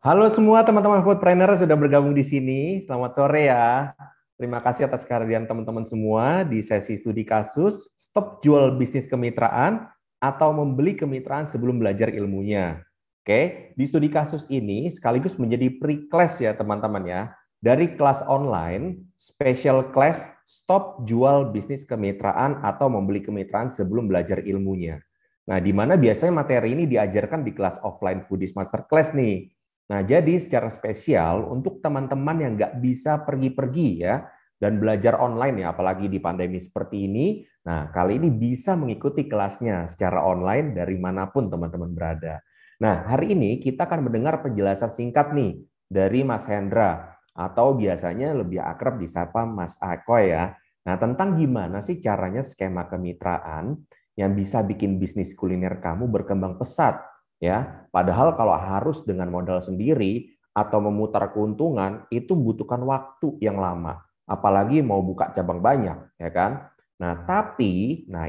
Halo semua teman-teman Foodpreneur sudah bergabung di sini. Selamat sore ya. Terima kasih atas kehadiran teman-teman semua di sesi studi kasus Stop Jual Bisnis Kemitraan atau Membeli Kemitraan Sebelum Belajar Ilmunya. Oke, di studi kasus ini sekaligus menjadi pre-class ya teman-teman ya. Dari kelas online, special class Stop Jual Bisnis Kemitraan atau Membeli Kemitraan Sebelum Belajar Ilmunya. Nah, di mana biasanya materi ini diajarkan di kelas offline Foodies Masterclass nih. Nah, jadi secara spesial untuk teman-teman yang nggak bisa pergi-pergi ya, dan belajar online ya, apalagi di pandemi seperti ini, nah kali ini bisa mengikuti kelasnya secara online dari manapun teman-teman berada. Nah, hari ini kita akan mendengar penjelasan singkat nih dari Mas Hendra, atau biasanya lebih akrab disapa Mas Akoy ya. Nah, tentang gimana sih caranya skema kemitraan yang bisa bikin bisnis kuliner kamu berkembang pesat ya. Padahal kalau harus dengan modal sendiri atau memutar keuntungan itu membutuhkan waktu yang lama. Apalagi mau buka cabang banyak, ya kan? Nah,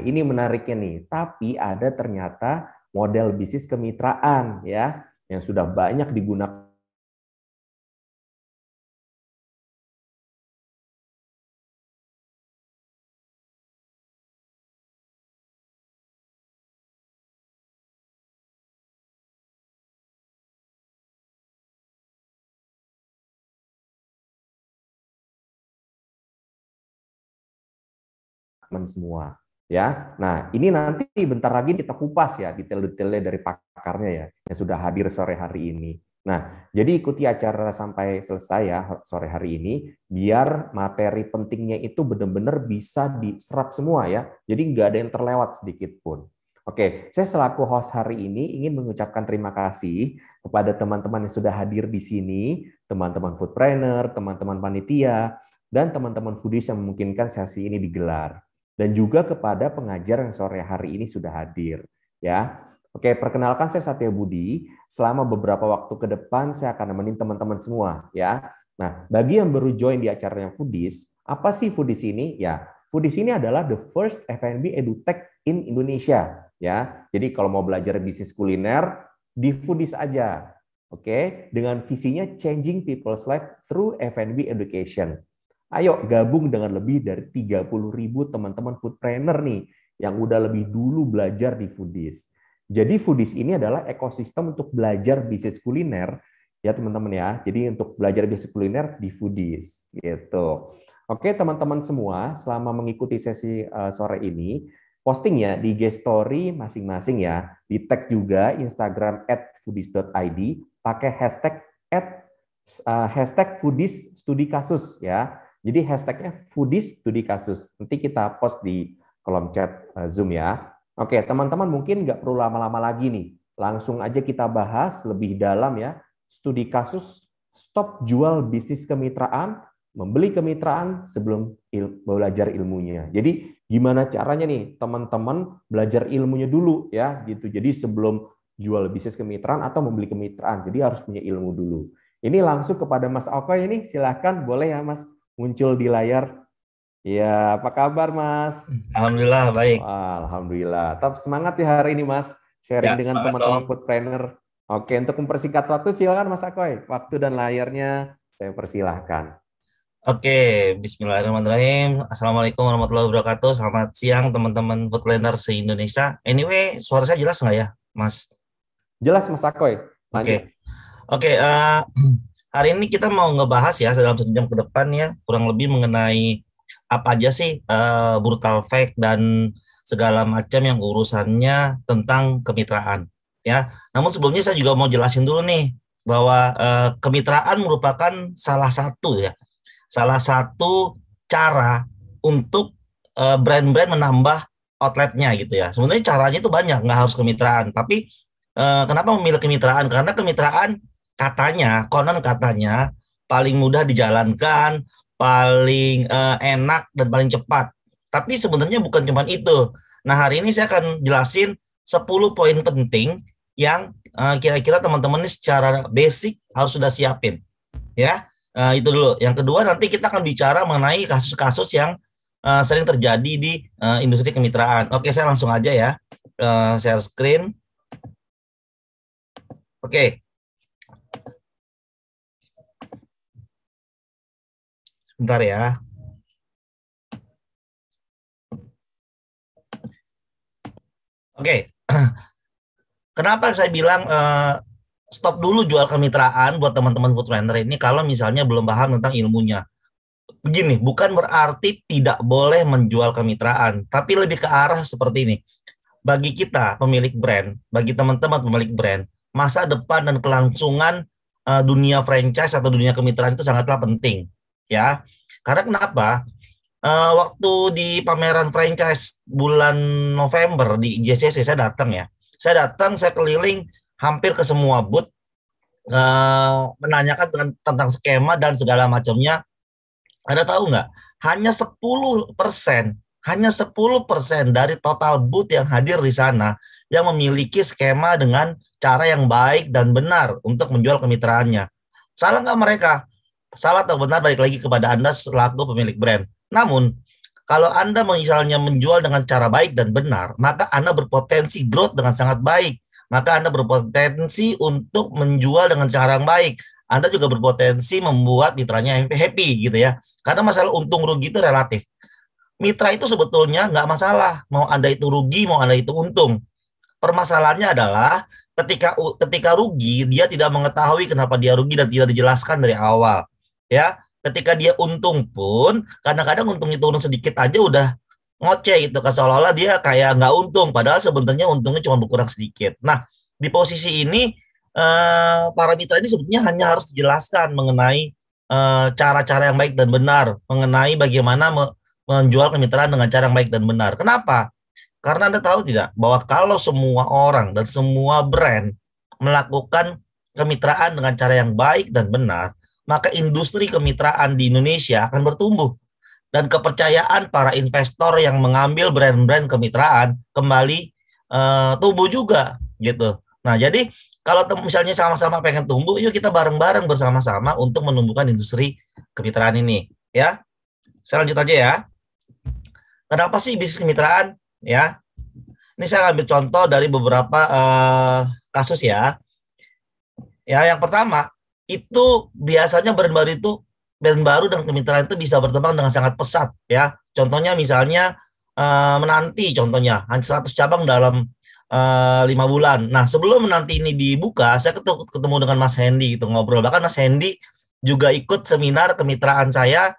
ini menariknya nih. Tapi ada ternyata model bisnis kemitraan ya yang sudah banyak digunakan semua ya. Nah, ini nanti bentar lagi kita kupas ya detail-detailnya dari pakarnya ya yang sudah hadir sore hari ini. Nah, jadi ikuti acara sampai selesai ya sore hari ini biar materi pentingnya itu benar-benar bisa diserap semua ya. Jadi nggak ada yang terlewat sedikit pun. Oke, saya selaku host hari ini ingin mengucapkan terima kasih kepada teman-teman yang sudah hadir di sini, teman-teman foodpreneur, teman-teman panitia, dan teman-teman foodies yang memungkinkan sesi ini digelar dan juga kepada pengajar yang sore hari ini sudah hadir. Ya, oke, perkenalkan saya Satya Budi. Selama beberapa waktu ke depan saya akan nemenin teman-teman semua. Ya, nah bagi yang baru join di acaranya Foodies, apa sih Foodies ini? Ya, Foodies ini adalah the first F&B edutech in Indonesia. Ya, jadi kalau mau belajar bisnis kuliner di Foodies aja. Oke, dengan visinya changing people's life through F&B education. Ayo gabung dengan lebih dari 30.000 teman-teman foodpreneur nih yang udah lebih dulu belajar di Foodies. Jadi Foodies ini adalah ekosistem untuk belajar bisnis kuliner ya teman-teman ya. Jadi untuk belajar bisnis kuliner di Foodies gitu. Oke teman-teman semua, selama mengikuti sesi sore ini, posting ya di IG story masing-masing ya. Di tag juga Instagram @foodies.id, pakai hashtag hashtag Foodies Studi Kasus ya. Jadi hashtagnya Foodies Studi Kasus. Nanti kita post di kolom chat Zoom ya. Oke, teman-teman mungkin nggak perlu lama-lama lagi nih. Langsung aja kita bahas lebih dalam ya. Studi kasus stop jual bisnis kemitraan, membeli kemitraan sebelum belajar ilmunya. Jadi gimana caranya nih teman-teman belajar ilmunya dulu ya gitu. Jadi sebelum jual bisnis kemitraan atau membeli kemitraan. Jadi harus punya ilmu dulu. Ini langsung kepada Mas Okoy ini, silahkan boleh ya Mas muncul di layar. Ya, apa kabar Mas? Alhamdulillah baik. Wah, Alhamdulillah. Tetap semangat ya hari ini Mas, sharing Ya, dengan semangat teman-teman dong. foodpreneur. Oke, untuk mempersingkat waktu silakan Mas Akoy. Waktu dan layarnya saya persilahkan. Oke, Bismillahirrahmanirrahim. Assalamualaikum warahmatullahi wabarakatuh. Selamat siang teman-teman foodpreneur se-Indonesia. Anyway, suara saya jelas nggak ya, Mas? Jelas Mas Akoy, lanjut. Oke, oke. Hari ini kita mau ngebahas ya dalam sejam ke depan ya, kurang lebih mengenai apa aja sih brutal fact dan segala macam yang urusannya tentang kemitraan. Ya, namun sebelumnya saya juga mau jelasin dulu nih bahwa kemitraan merupakan salah satu cara untuk brand-brand menambah outletnya gitu ya. Sebenarnya caranya itu banyak, nggak harus kemitraan. Tapi kenapa memilih kemitraan? Karena kemitraan konon katanya paling mudah dijalankan, paling enak dan paling cepat. Tapi sebenarnya bukan cuma itu. Nah, hari ini saya akan jelasin 10 poin penting yang kira-kira teman-teman ini secara basic harus sudah siapin. Ya, itu dulu. Yang kedua nanti kita akan bicara mengenai kasus-kasus yang sering terjadi di industri kemitraan. Oke, saya langsung aja ya share screen. Oke, Bentar ya. Oke. Kenapa saya bilang stop dulu jual kemitraan buat teman-teman food planner ini kalau misalnya belum paham tentang ilmunya. Begini, bukan berarti tidak boleh menjual kemitraan, tapi lebih ke arah seperti ini. Bagi kita pemilik brand, bagi teman-teman pemilik brand, masa depan dan kelangsungan dunia franchise atau dunia kemitraan itu sangatlah penting, ya. Karena kenapa? Waktu di pameran franchise bulan November di JCC saya datang ya. Saya datang, saya keliling hampir ke semua booth, menanyakan tentang skema dan segala macamnya. Anda tahu nggak? Hanya 10%, hanya 10% dari total booth yang hadir di sana yang memiliki skema dengan cara yang baik dan benar untuk menjual kemitraannya. Salah nggak mereka? Salah atau benar balik lagi kepada Anda selaku pemilik brand. Namun, kalau Anda misalnya menjual dengan cara baik dan benar, maka Anda berpotensi growth dengan sangat baik. Maka Anda berpotensi untuk menjual dengan cara yang baik. Anda juga berpotensi membuat mitranya happy gitu ya. Karena masalah untung rugi itu relatif. Mitra itu sebetulnya nggak masalah. Mau Anda itu rugi, mau Anda itu untung. Permasalahannya adalah ketika rugi, dia tidak mengetahui kenapa dia rugi dan tidak dijelaskan dari awal. Ya, ketika dia untung pun, kadang-kadang untungnya turun sedikit aja udah ngoceh gitu. Seolah-olah dia kayak nggak untung, padahal sebenarnya untungnya cuma berkurang sedikit. Nah, di posisi ini, para mitra ini sebetulnya hanya harus dijelaskan mengenai cara-cara yang baik dan benar, mengenai bagaimana menjual kemitraan dengan cara yang baik dan benar. Kenapa? Karena Anda tahu tidak bahwa kalau semua orang dan semua brand melakukan kemitraan dengan cara yang baik dan benar, maka industri kemitraan di Indonesia akan bertumbuh. Dan kepercayaan para investor yang mengambil brand-brand kemitraan kembali tumbuh juga gitu. Nah, jadi kalau misalnya sama-sama pengen tumbuh, yuk kita bareng-bareng bersama-sama untuk menumbuhkan industri kemitraan ini, ya. Saya lanjut aja ya. Kenapa sih bisnis kemitraan? Ya, ini saya ambil contoh dari beberapa kasus ya. Ya, yang pertama itu biasanya brand baru dan kemitraan itu bisa berkembang dengan sangat pesat ya. Contohnya misalnya Menanti, contohnya hanya 100 cabang dalam 5 bulan. Nah, sebelum Menanti ini dibuka, saya ketemu dengan Mas Hendy gitu ngobrol. Bahkan Mas Hendy juga ikut seminar kemitraan saya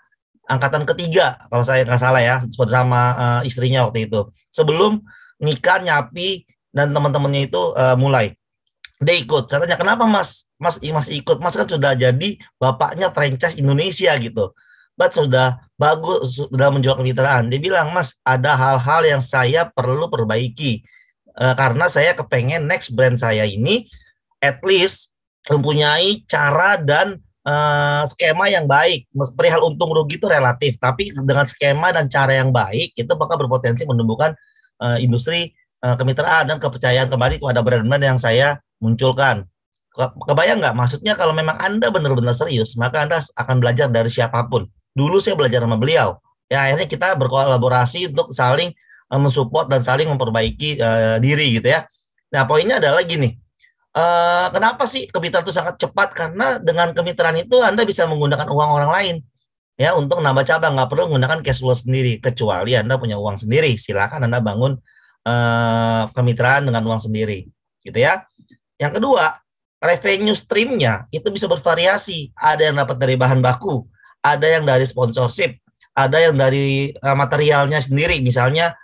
angkatan ketiga kalau saya nggak salah ya, bersama istrinya waktu itu. Sebelum nikah, Nyapi dan teman-temannya itu mulai. Dia ikut. Saya tanya, kenapa Mas ikut? Mas kan sudah jadi bapaknya franchise Indonesia gitu. But sudah bagus, sudah menjual kemitraan. Dia bilang, Mas, ada hal-hal yang saya perlu perbaiki. Karena saya kepengen next brand saya ini at least mempunyai cara dan skema yang baik. Perihal untung rugi itu relatif, tapi dengan skema dan cara yang baik itu bakal berpotensi menumbuhkan industri kemitraan dan kepercayaan kembali kepada brand-brand yang saya munculkan. Kebayang nggak? Maksudnya kalau memang Anda benar-benar serius, maka Anda akan belajar dari siapapun. Dulu saya belajar sama beliau. Ya, akhirnya kita berkolaborasi untuk saling mensupport dan saling memperbaiki diri gitu ya. Nah, poinnya adalah gini. Kenapa sih kemitraan itu sangat cepat? Karena dengan kemitraan itu Anda bisa menggunakan uang orang lain ya untuk nambah cabang, nggak perlu menggunakan cash flow sendiri kecuali Anda punya uang sendiri. Silakan Anda bangun kemitraan dengan uang sendiri, gitu ya. Yang kedua, revenue streamnya itu bisa bervariasi. Ada yang dapat dari bahan baku, ada yang dari sponsorship, ada yang dari materialnya sendiri. Misalnya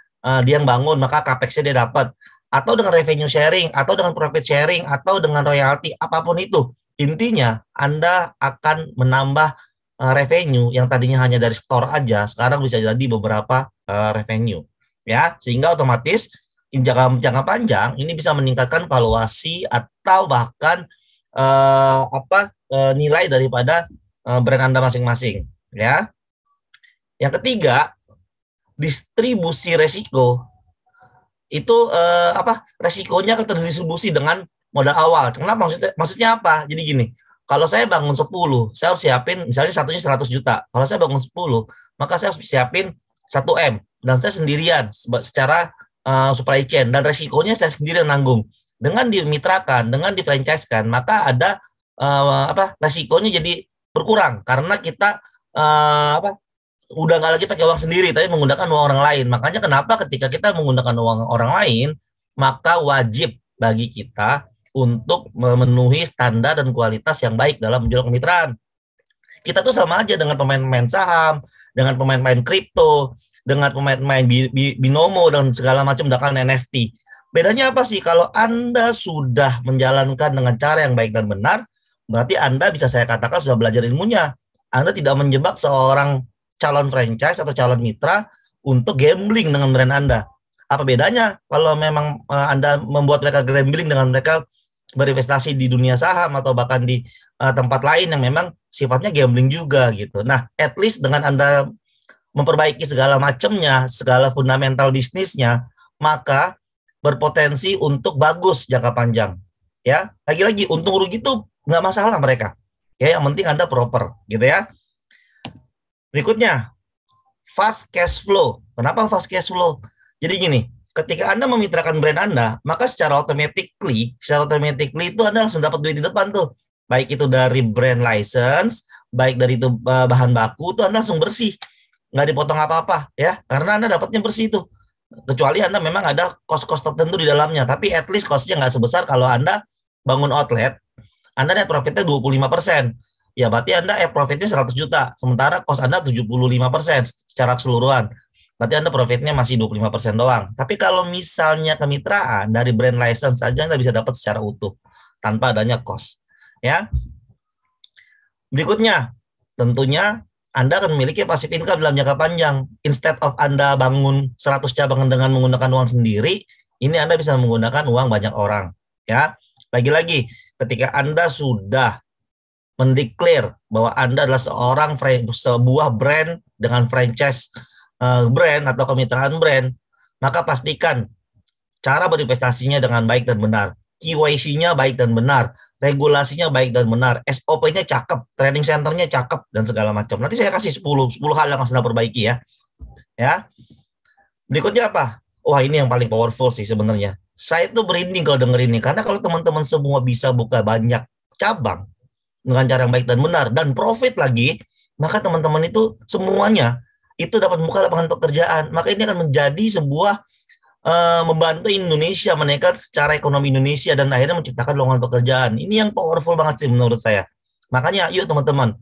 dia yang bangun, maka capex-nya dia dapat. Atau dengan revenue sharing, atau dengan profit sharing, atau dengan royalti, apapun itu. Intinya, Anda akan menambah revenue yang tadinya hanya dari store aja, sekarang bisa jadi beberapa revenue. Ya, sehingga otomatis jangka panjang ini bisa meningkatkan valuasi atau bahkan nilai daripada brand Anda masing-masing. Ya. Yang ketiga, distribusi resiko. Itu resikonya akan terdistribusi dengan modal awal. Kenapa? Maksudnya apa? Jadi gini, kalau saya bangun 10, saya harus siapin misalnya satunya 100 juta. Kalau saya bangun 10, maka saya harus siapin 1M dan saya sendirian secara supply chain dan resikonya saya sendiri yang nanggung. Dengan dimitrakan, dengan difranchise-kan, maka ada resikonya jadi berkurang karena kita apa udah nggak lagi pakai uang sendiri, tapi menggunakan uang orang lain. Makanya kenapa ketika kita menggunakan uang orang lain, maka wajib bagi kita untuk memenuhi standar dan kualitas yang baik dalam menjual kemitraan. Kita tuh sama aja dengan pemain-pemain saham, dengan pemain-pemain kripto, dengan pemain-pemain binomo dan segala macam dengan NFT. Bedanya apa sih? Kalau Anda sudah menjalankan dengan cara yang baik dan benar, berarti Anda bisa saya katakan sudah belajar ilmunya. Anda tidak menjebak seorang calon franchise atau calon mitra untuk gambling dengan brand Anda. Apa bedanya kalau memang Anda membuat mereka gambling dengan mereka berinvestasi di dunia saham atau bahkan di tempat lain yang memang sifatnya gambling juga gitu. Nah, at least dengan Anda memperbaiki segala macamnya, segala fundamental bisnisnya, maka berpotensi untuk bagus jangka panjang. Ya, lagi-lagi untung rugi itu nggak masalah mereka. Ya, yang penting Anda proper, gitu ya. Berikutnya, fast cash flow. Kenapa fast cash flow? Jadi gini, ketika Anda memitrakan brand Anda, maka secara automatically itu Anda langsung dapat duit di depan tuh. Baik itu dari brand license, baik dari itu bahan baku, tuh Anda langsung bersih. Nggak dipotong apa-apa, ya. Karena Anda dapatnya bersih tuh. Kecuali Anda memang ada cost-cost tertentu di dalamnya. Tapi at least cost-nya nggak sebesar kalau Anda bangun outlet, Anda net profitnya 25%. Ya berarti Anda profitnya 100 juta. Sementara cost Anda 75% secara keseluruhan. Berarti Anda profitnya masih 25% doang. Tapi kalau misalnya kemitraan dari brand license saja Anda bisa dapat secara utuh tanpa adanya cost. Ya. Berikutnya, tentunya Anda akan memiliki passive income dalam jangka panjang. Instead of Anda bangun 100 cabang dengan menggunakan uang sendiri, ini Anda bisa menggunakan uang banyak orang. Ya. Lagi-lagi, ketika Anda sudah mendeklar bahwa Anda adalah sebuah brand dengan franchise brand atau kemitraan brand, maka pastikan cara berinvestasinya dengan baik dan benar, KYC-nya baik dan benar, regulasinya baik dan benar, SOP-nya cakep, training center-nya cakep, dan segala macam. Nanti saya kasih 10 hal yang harus Anda perbaiki ya. Ya. Berikutnya apa? Wah, ini yang paling powerful sih sebenarnya. Saya tuh merinding kalau denger ini, karena kalau teman-teman semua bisa buka banyak cabang dengan cara yang baik dan benar, dan profit lagi, maka teman-teman itu semuanya itu dapat membuka lapangan pekerjaan. Maka ini akan menjadi sebuah membantu Indonesia meningkat secara ekonomi Indonesia dan akhirnya menciptakan lowongan pekerjaan. Ini yang powerful banget sih menurut saya. Makanya yuk teman-teman,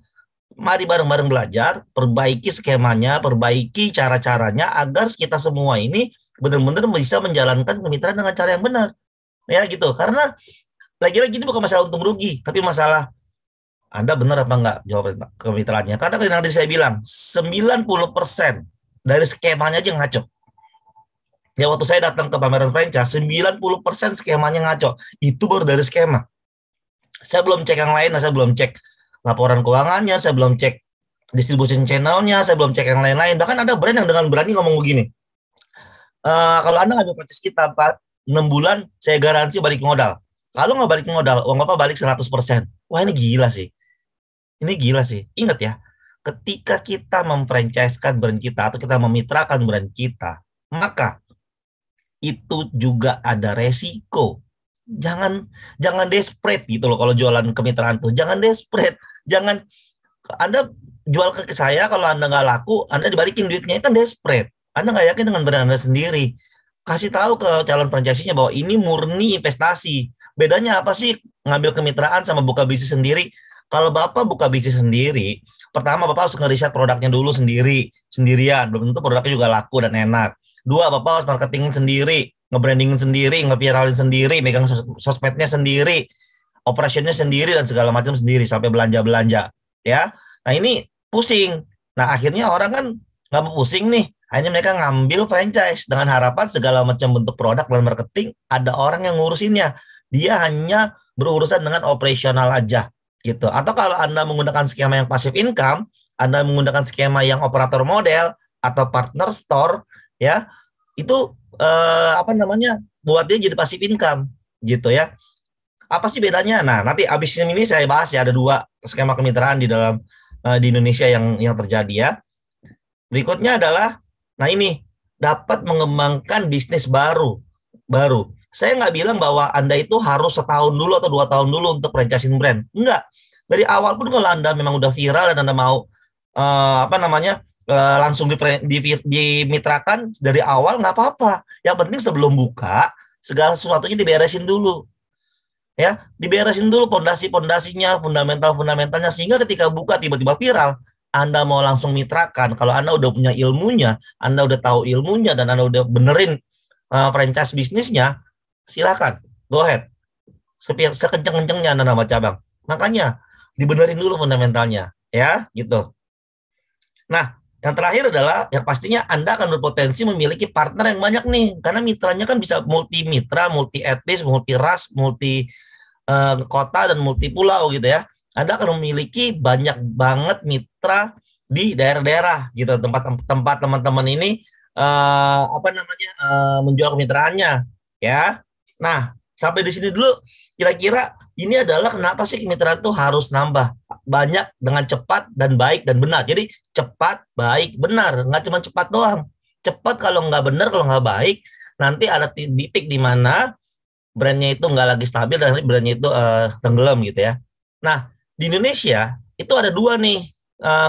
mari bareng-bareng belajar, perbaiki skemanya, perbaiki cara-caranya agar kita semua ini benar-benar bisa menjalankan kemitraan dengan cara yang benar. Ya gitu. Karena lagi-lagi ini bukan masalah untung rugi, tapi masalah Anda benar apa enggak jawab kemitraannya. Karena yang tadi saya bilang, 90% dari skemanya aja ngaco. Ya waktu saya datang ke pameran franchise, 90% skemanya ngaco. Itu baru dari skema. Saya belum cek yang lain, saya belum cek laporan keuangannya, saya belum cek distribution channel-nya, saya belum cek yang lain-lain. Bahkan ada brand yang dengan berani ngomong begini, kalau Anda ngambil franchise kita 6 bulan, saya garansi balik modal. Kalau nggak balik modal, uang Bapak balik 100%. Wah ini gila sih. Ini gila sih. Ingat ya, ketika kita memfranchise-kan brand kita atau kita memitrakan brand kita, maka itu juga ada resiko. Jangan desperate gitu loh kalau jualan kemitraan tuh. Jangan desperate. Jangan Anda jual ke saya, kalau Anda nggak laku, Anda dibalikin duitnya, itu kan desperate. Anda nggak yakin dengan brand Anda sendiri. Kasih tahu ke calon franchise-nya bahwa ini murni investasi. Bedanya apa sih ngambil kemitraan sama buka bisnis sendiri? Kalau Bapak buka bisnis sendiri, pertama Bapak harus ngeriset produknya dulu sendirian. Belum tentu produknya juga laku dan enak. 2, Bapak harus marketing sendiri, nge-brandingin sendiri, nge-viralin sendiri, megang sosmednya sendiri, operationnya sendiri, dan segala macam sendiri, sampai belanja-belanja. Ya, nah ini pusing. Nah akhirnya orang kan nggak mau pusing nih. Akhirnya mereka ngambil franchise dengan harapan segala macam bentuk produk dan marketing ada orang yang ngurusinnya. Dia hanya berurusan dengan operasional aja. Gitu. Atau kalau Anda menggunakan skema yang passive income, Anda menggunakan skema yang operator model atau partner store, ya itu buat dia jadi passive income, gitu ya. Apa sih bedanya? Nah nanti abis ini saya bahas ya, ada 2 skema kemitraan di dalam di Indonesia yang terjadi ya. Berikutnya adalah, nah ini dapat mengembangkan bisnis baru. Saya nggak bilang bahwa Anda itu harus setahun dulu atau 2 tahun dulu untuk franchisein brand. Enggak. Dari awal pun kalau Anda memang udah viral dan Anda mau apa namanya langsung dimitrakan dari awal nggak apa-apa. Yang penting sebelum buka segala sesuatunya diberesin dulu, ya diberesin dulu pondasinya, fundamentalnya, sehingga ketika buka tiba-tiba viral, Anda mau langsung mitrakan. Kalau Anda udah punya ilmunya, Anda udah tahu ilmunya, dan Anda udah benerin franchise bisnisnya, silakan, go ahead. Sekenceng-kencengnya Anda nambah cabang. Makanya dibenerin dulu fundamentalnya, ya gitu. Nah, yang terakhir adalah yang pastinya Anda akan berpotensi memiliki partner yang banyak nih, karena mitranya kan bisa multi mitra, multi etnis, multi ras, multi kota, dan multi pulau gitu ya. Anda akan memiliki banyak banget mitra di daerah-daerah gitu, tempat teman-teman ini menjual kemitraannya, ya. Nah, sampai di sini dulu. Kira-kira ini adalah kenapa sih kemitraan itu harus nambah banyak dengan cepat dan baik dan benar. Jadi cepat, baik, benar. Nggak cuma cepat doang. Cepat kalau nggak benar, kalau nggak baik, nanti ada titik di mana brandnya itu nggak lagi stabil dan brandnya itu tenggelam gitu ya. Nah, di Indonesia itu ada dua nih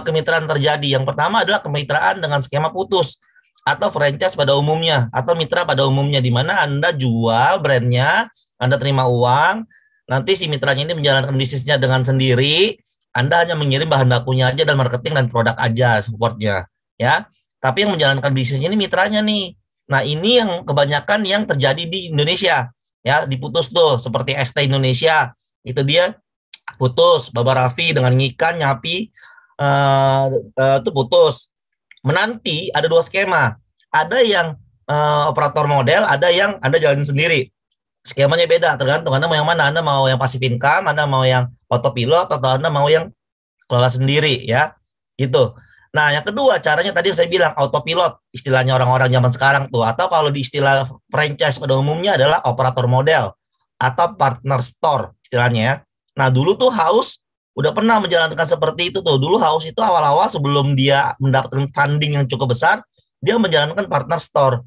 kemitraan terjadi. Yang pertama adalah kemitraan dengan skema putus atau franchise pada umumnya, atau mitra pada umumnya, di mana Anda jual brandnya, Anda terima uang, nanti si mitranya ini menjalankan bisnisnya dengan sendiri, Anda hanya mengirim bahan bakunya aja dan marketing dan produk aja, supportnya, ya. Tapi yang menjalankan bisnisnya ini mitranya nih. Nah, ini yang kebanyakan yang terjadi di Indonesia, ya, diputus tuh, seperti ST Indonesia, itu dia putus, Baba Raffi dengan Ngikan, Nyapi, itu putus. Menanti ada dua skema, ada yang operator model, ada yang Anda jalanin sendiri. Skemanya beda, tergantung Anda mau yang mana. Anda mau yang passive income, Anda mau yang autopilot, atau Anda mau yang kelola sendiri, ya. Gitu. Nah, yang kedua caranya tadi saya bilang autopilot, istilahnya orang-orang zaman sekarang tuh, atau kalau di istilah franchise pada umumnya adalah operator model atau partner store istilahnya, ya. Nah, dulu tuh House udah pernah menjalankan seperti itu tuh. Dulu House itu awal-awal sebelum dia mendapatkan funding yang cukup besar, dia menjalankan partner store.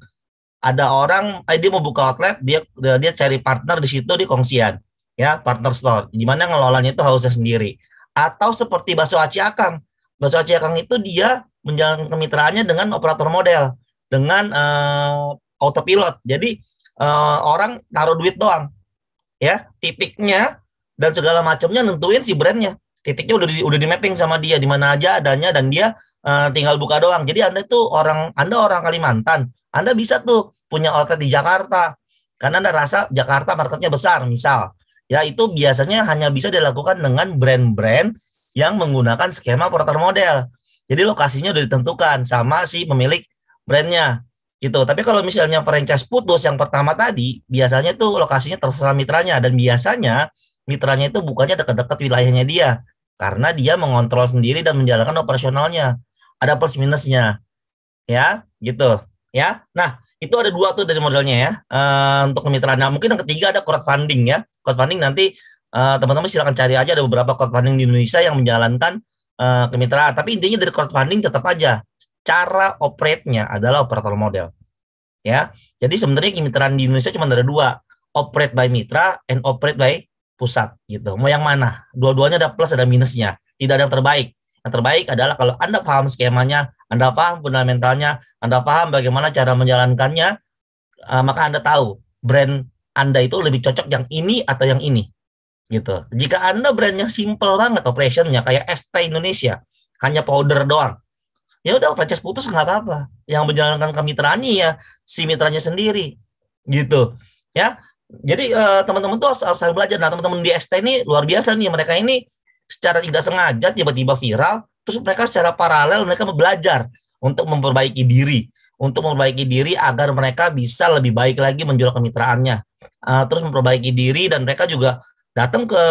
Ada orang dia mau buka outlet, dia cari partner di situ, di kongsian, ya, partner store, di mana ngelolanya itu House sendiri. Atau seperti Bakso Aci Akang itu dia menjalankan kemitraannya dengan operator model, dengan autopilot. Jadi orang taruh duit doang, ya, titiknya dan segala macamnya nentuin si brandnya. Titiknya udah di mapping sama dia, di mana aja adanya, dan dia tinggal buka doang. Jadi Anda orang Kalimantan, Anda bisa tuh punya outlet di Jakarta, karena Anda rasa Jakarta marketnya besar, misal. Ya, itu biasanya hanya bisa dilakukan dengan brand-brand yang menggunakan skema operator model. Jadi lokasinya udah ditentukan sama si pemilik brandnya, gitu. Tapi kalau misalnya franchise putus yang pertama tadi, biasanya tuh lokasinya terserah mitranya, dan biasanya mitranya itu bukannya dekat-dekat wilayahnya dia, karena dia mengontrol sendiri dan menjalankan operasionalnya. Ada plus minusnya, ya, gitu, ya. Nah, itu ada dua tuh dari modelnya, ya, untuk kemitraan. Nah, mungkin yang ketiga ada crowdfunding, ya. Crowdfunding nanti teman-teman silakan cari aja, ada beberapa crowdfunding di Indonesia yang menjalankan kemitraan. Tapi intinya dari crowdfunding tetap aja cara operate-nya adalah operator model, ya. Jadi sebenarnya kemitraan di Indonesia cuma ada dua, operate by mitra and operate by pusat, gitu. Mau yang mana? Dua-duanya ada plus ada minusnya. Tidak ada yang terbaik. Yang terbaik adalah kalau Anda paham skemanya, Anda paham fundamentalnya, Anda paham bagaimana cara menjalankannya, maka Anda tahu brand Anda itu lebih cocok yang ini atau yang ini, gitu. Jika Anda brandnya simple banget operationnya, kayak ST Indonesia, hanya powder doang, ya udah franchise putus nggak apa-apa. Yang menjalankan kemitraannya ya si mitranya sendiri, gitu, ya. Jadi teman-teman tuh harus belajar. Nah, teman-teman di ST ini luar biasa nih. Mereka ini secara tidak sengaja tiba-tiba viral, terus mereka secara paralel mereka belajar untuk memperbaiki diri agar mereka bisa lebih baik lagi menjual kemitraannya. Terus memperbaiki diri, dan mereka juga datang ke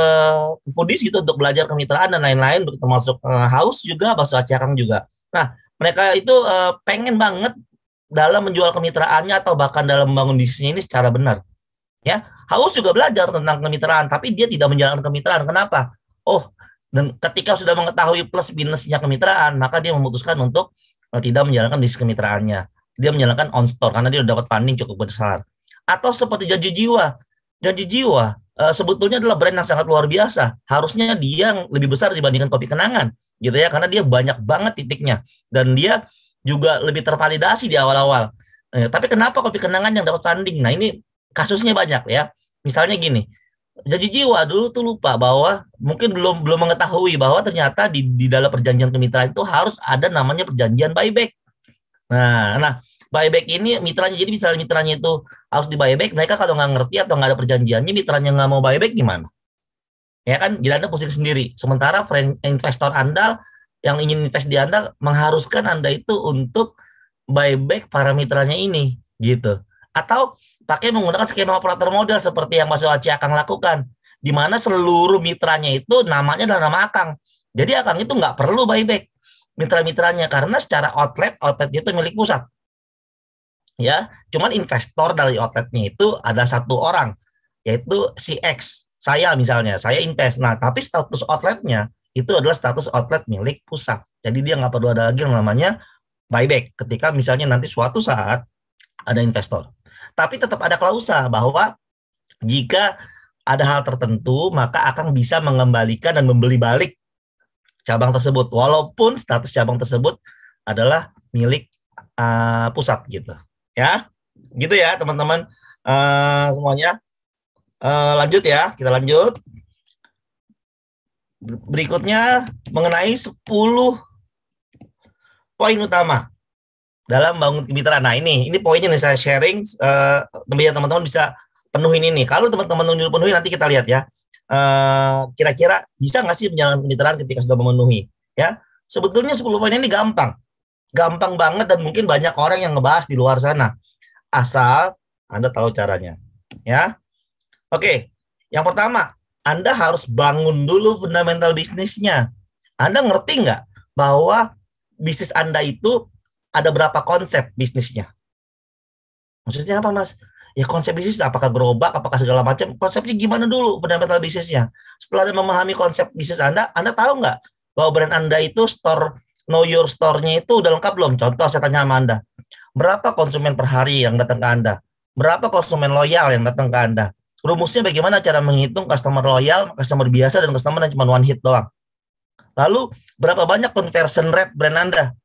Foodies gitu untuk belajar kemitraan dan lain-lain, termasuk House juga, Bakso Aci Akang juga. Nah, mereka itu pengen banget dalam menjual kemitraannya atau bahkan dalam membangun bisnisnya ini secara benar. Ya, House juga belajar tentang kemitraan, tapi dia tidak menjalankan kemitraan. Kenapa? Oh, dan ketika sudah mengetahui plus minusnya kemitraan, maka dia memutuskan untuk tidak menjalankan bisnis kemitraannya. Dia menjalankan on store karena dia sudah dapat funding cukup besar. Atau seperti Janji Jiwa. Janji Jiwa sebetulnya adalah brand yang sangat luar biasa. Harusnya dia yang lebih besar dibandingkan Kopi Kenangan, gitu ya, karena dia banyak banget titiknya dan dia juga lebih tervalidasi di awal-awal. Tapi kenapa Kopi Kenangan yang dapat funding? Nah, ini kasusnya banyak ya. Misalnya gini, Janji Jiwa dulu tuh lupa bahwa mungkin belum belum mengetahui bahwa ternyata di dalam perjanjian kemitraan itu harus ada namanya perjanjian buyback. Nah, buyback ini mitranya, jadi misalnya mitranya itu harus di buyback, mereka kalau nggak ngerti atau nggak ada perjanjiannya, mitranya nggak mau buyback gimana? Ya kan, jadi Anda pusing sendiri. Sementara investor Anda yang ingin invest di Anda mengharuskan Anda itu untuk buyback para mitranya ini, gitu. Atau pakai menggunakan skema operator modal seperti yang Mas Waci Akang lakukan, di mana seluruh mitranya itu namanya adalah nama Akang. Jadi Akang itu nggak perlu buyback mitra-mitranya karena secara outlet itu milik pusat. Ya, cuman investor dari outletnya itu ada satu orang, yaitu si X. Saya misalnya, saya invest. Nah, tapi status outletnya itu adalah status outlet milik pusat. Jadi dia nggak perlu ada lagi yang namanya buyback ketika misalnya nanti suatu saat ada investor. Tapi tetap ada klausa bahwa jika ada hal tertentu, maka akan bisa mengembalikan dan membeli balik cabang tersebut, walaupun status cabang tersebut adalah milik pusat gitu. Ya, gitu ya teman-teman semuanya. Lanjut ya, kita lanjut. Berikutnya mengenai 10 poin utama dalam bangun kemitraan. Nah, ini poinnya nih saya sharing, teman-teman bisa penuhin ini. Kalau teman-teman penuhi, nanti kita lihat ya. Kira-kira bisa nggak sih menjalankan kemitraan ketika sudah memenuhi? Ya, sebetulnya 10 poin ini gampang banget dan mungkin banyak orang yang ngebahas di luar sana. Asal Anda tahu caranya. Ya, oke. Yang pertama, Anda harus bangun dulu fundamental bisnisnya. Anda ngerti nggak bahwa bisnis Anda itu ada berapa konsep bisnisnya? Maksudnya apa, Mas? Ya konsep bisnis, apakah gerobak, apakah segala macam, konsepnya gimana dulu, fundamental bisnisnya. Setelah Anda memahami konsep bisnis Anda tahu nggak bahwa brand Anda itu know your store-nya itu udah lengkap belum? Contoh saya tanya sama Anda, berapa konsumen per hari yang datang ke Anda? Berapa konsumen loyal yang datang ke Anda? Rumusnya bagaimana cara menghitung customer loyal, customer biasa, dan customer yang cuma one hit doang? Lalu, berapa banyak conversion rate brand Anda?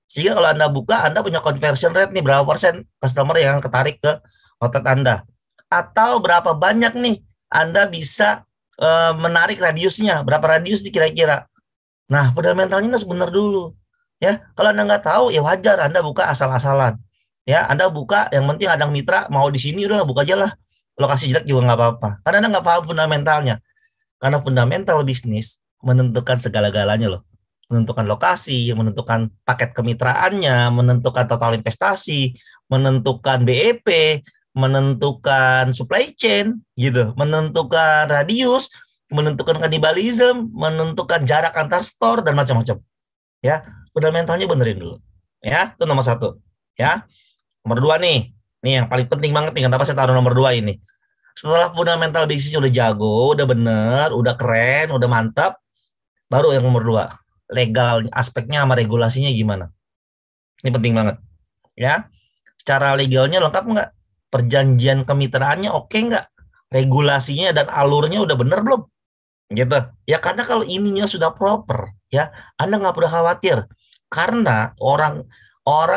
Sehingga kalau Anda buka, Anda punya conversion rate nih, berapa persen customer yang ketarik ke outlet Anda. Atau berapa banyak nih Anda bisa menarik radiusnya, berapa radius nih kira-kira. Nah, fundamentalnya harus benar dulu. Ya, kalau Anda nggak tahu, ya wajar Anda buka asal-asalan. Ya, Anda buka, yang penting ada mitra, mau di sini udah buka aja lah. Lokasi jelek juga nggak apa-apa. Karena Anda nggak paham fundamentalnya. Karena fundamental bisnis menentukan segala-galanya loh. Menentukan lokasi, menentukan paket kemitraannya, menentukan total investasi, menentukan BEP, menentukan supply chain, gitu, menentukan radius, menentukan kanibalisme, menentukan jarak antar store dan macam-macam. Ya, fundamentalnya benerin dulu. Ya, itu nomor 1. Ya, nomor 2 nih yang paling penting banget nih. Kenapa saya taruh nomor 2 ini? Setelah fundamental bisnisnya udah jago, udah bener, udah keren, udah mantap, baru yang nomor 2, legal aspeknya sama regulasinya gimana? Ini penting banget. Ya, secara legalnya lengkap nggak? Perjanjian kemitraannya oke nggak? Regulasinya dan alurnya udah bener belum? Gitu. Ya karena kalau ininya sudah proper, ya Anda nggak perlu khawatir. Karena orang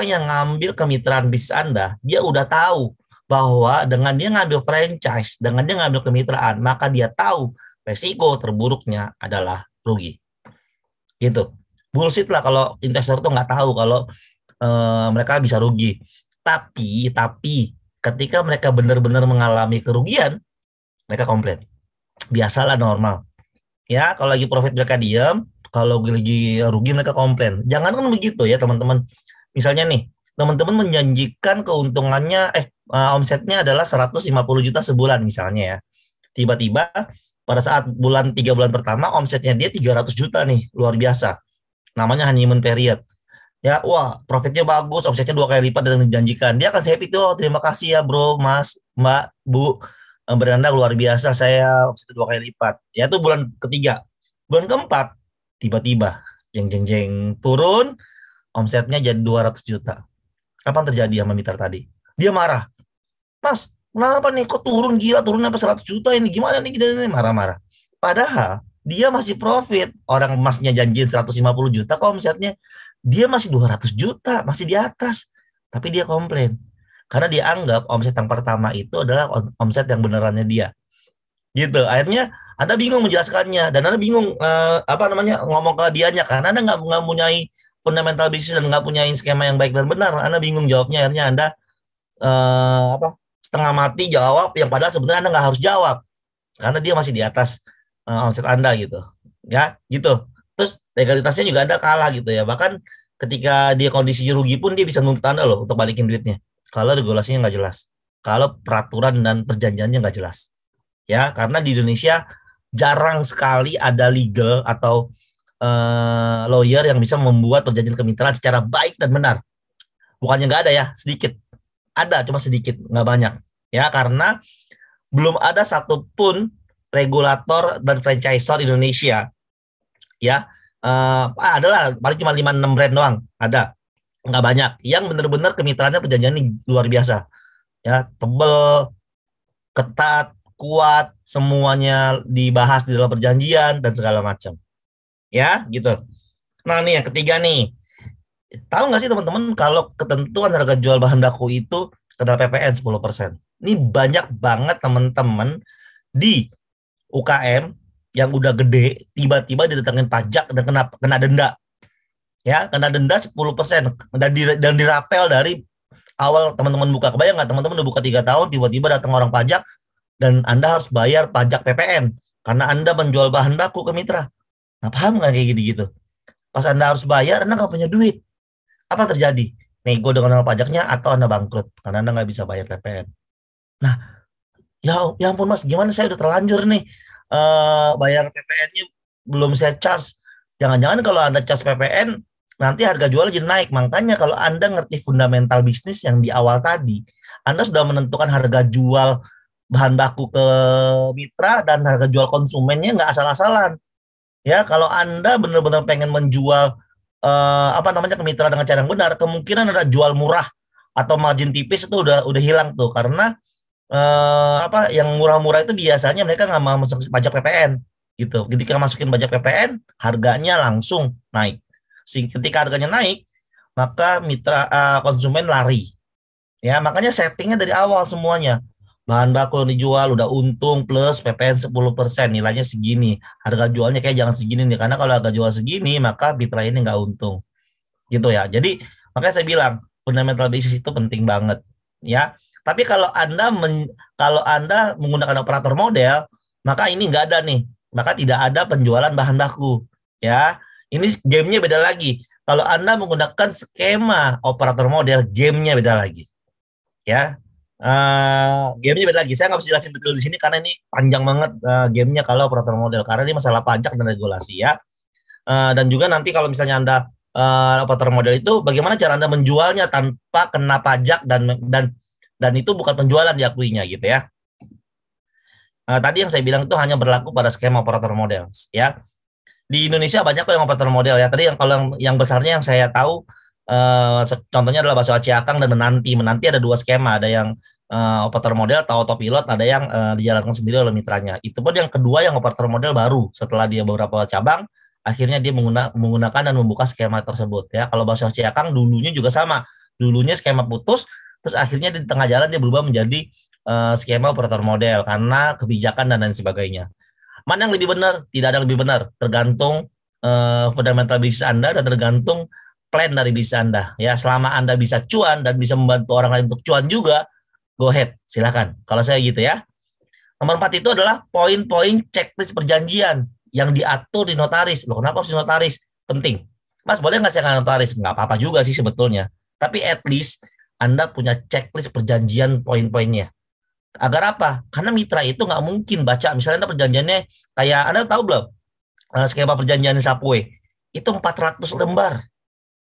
yang ngambil kemitraan bisnis Anda, dia udah tahu bahwa dengan dia ngambil franchise, dengan dia ngambil kemitraan, maka dia tahu resiko terburuknya adalah rugi. Gitu. Bullshit lah kalau investor tuh nggak tahu kalau mereka bisa rugi. Tapi ketika mereka benar-benar mengalami kerugian, mereka komplain. Biasalah, normal. Ya, kalau lagi profit mereka diam, kalau lagi rugi mereka komplain. Jangan kan begitu ya, teman-teman. Misalnya nih, teman-teman menjanjikan keuntungannya omsetnya adalah 150 juta sebulan misalnya ya. Tiba-tiba pada saat 3 bulan pertama omsetnya dia 300 juta nih, luar biasa. Namanya honeymoon period. Ya, wah, profitnya bagus, omsetnya 2 kali lipat dari yang dijanjikan. Dia akan happy tuh, terima kasih ya bro, mas, mbak, bu, beranda luar biasa, saya omsetnya 2 kali lipat. Ya, itu bulan ketiga. Bulan keempat, tiba-tiba, jeng turun, omsetnya jadi 200 juta. Apa yang terjadi sama mitra tadi? Dia marah. Mas, Kenapa nih kok turun gila, turun sampai 100 juta ini, gimana nih, gini, marah-marah. Padahal dia masih profit. Orang emasnya janjiin 150 juta, kok omsetnya dia masih 200 juta, masih di atas. Tapi dia komplain. Karena dia anggap omset yang pertama itu adalah omset yang benerannya dia. Gitu. Akhirnya Anda bingung menjelaskannya dan Anda bingung ngomong ke dianya karena Anda nggak punya fundamental bisnis dan nggak punya skema yang baik dan benar. Anda bingung jawabnya, akhirnya Anda setengah mati jawab yang padahal sebenarnya Anda nggak harus jawab karena dia masih di atas omset Anda gitu. Ya, gitu. Terus legalitasnya juga Anda kalah gitu ya. Bahkan ketika dia kondisi rugi pun dia bisa menuntut Anda loh untuk balikin duitnya. Kalau regulasinya nggak jelas. Kalau peraturan dan perjanjiannya nggak jelas. Ya, karena di Indonesia jarang sekali ada legal atau lawyer yang bisa membuat perjanjian kemitraan secara baik dan benar. Bukannya nggak ada ya, sedikit. Ada, cuma sedikit, nggak banyak. Ya, karena belum ada satupun regulator dan franchisor Indonesia. Ya, adalah paling cuma 5-6 brand doang. Ada, nggak banyak. Yang benar-benar kemitraannya perjanjian ini luar biasa. Ya, tebel, ketat, kuat, semuanya dibahas di dalam perjanjian dan segala macam. Ya, gitu. Nah, nih yang ketiga nih. Tahu nggak sih teman-teman kalau ketentuan harga jual bahan baku itu kena PPN 10%. Ini banyak banget teman-teman di UKM yang udah gede tiba-tiba didatengin pajak dan kena denda. Ya, kena denda 10% dan dirapel dari awal teman-teman buka. Kebayang nggak teman-teman udah buka 3 tahun tiba-tiba datang orang pajak dan Anda harus bayar pajak PPN karena Anda menjual bahan baku ke mitra. Nah, paham nggak kayak gitu-gitu? Pas Anda harus bayar, Anda nggak punya duit. Apa terjadi? Nego dengan pajaknya atau Anda bangkrut karena Anda nggak bisa bayar PPN. Nah, ya ampun Mas, gimana saya udah terlanjur nih bayar PPN-nya belum saya charge. Jangan-jangan kalau Anda charge PPN, nanti harga jual jadi naik. Makanya kalau Anda ngerti fundamental bisnis yang di awal tadi, Anda sudah menentukan harga jual bahan baku ke mitra dan harga jual konsumennya nggak asal-asalan. Ya, kalau Anda benar-benar pengen menjual ke mitra dengan cara yang benar, kemungkinan ada jual murah atau margin tipis itu udah hilang tuh karena yang murah-murah itu biasanya mereka nggak mau masuk pajak PPN gitu. Ketika masukin pajak PPN, harganya langsung naik. Ketika harganya naik, maka mitra konsumen lari. Ya, makanya settingnya dari awal semuanya. Bahan baku yang dijual udah untung plus PPN 10%, nilainya segini. Harga jualnya kayak jangan segini nih, karena kalau harga jual segini, maka mitra ini nggak untung. Gitu ya. Jadi, makanya saya bilang, fundamental bisnis itu penting banget. Ya. Tapi kalau Anda menggunakan operator model, maka ini nggak ada nih. Maka tidak ada penjualan bahan baku. Ya. Ini gamenya beda lagi. Kalau Anda menggunakan skema operator model, gamenya beda lagi. Ya, gamenya beda lagi. Saya nggak bisa jelasin detail di sini karena ini panjang banget gamenya kalau operator model karena ini masalah pajak dan regulasi ya. Dan juga nanti kalau misalnya Anda operator model itu bagaimana cara Anda menjualnya tanpa kena pajak dan itu bukan penjualan diakuinya gitu ya. Tadi yang saya bilang itu hanya berlaku pada skema operator model ya. Di Indonesia banyak kok yang operator model ya. Tadi yang besarnya yang saya tahu contohnya adalah bakso Aci Akang dan Menanti. Menanti ada 2 skema, ada yang operator model atau autopilot, ada yang dijalankan sendiri oleh mitranya. Itu pun yang kedua yang operator model baru setelah dia beberapa cabang, akhirnya dia menggunakan dan membuka skema tersebut ya. Kalau bakso Aci Akang dulunya juga sama, dulunya skema putus, terus akhirnya di tengah jalan dia berubah menjadi skema operator model karena kebijakan dan lain sebagainya. Mana yang lebih benar? Tidak ada yang lebih benar, tergantung fundamental bisnis Anda dan tergantung plan dari bisnis Anda. Ya, selama Anda bisa cuan dan bisa membantu orang lain untuk cuan juga, go ahead, silakan. Kalau saya gitu ya. Nomor 4 itu adalah poin-poin checklist perjanjian yang diatur di notaris. Loh, kenapa harus di notaris? Penting. Mas, boleh nggak saya nggak notaris? Nggak apa-apa juga sih sebetulnya. Tapi at least Anda punya checklist perjanjian poin-poinnya. Agar apa? Karena mitra itu nggak mungkin baca. Misalnya Anda perjanjiannya kayak Anda tahu belum? Skema perjanjian Subway itu 400 lembar.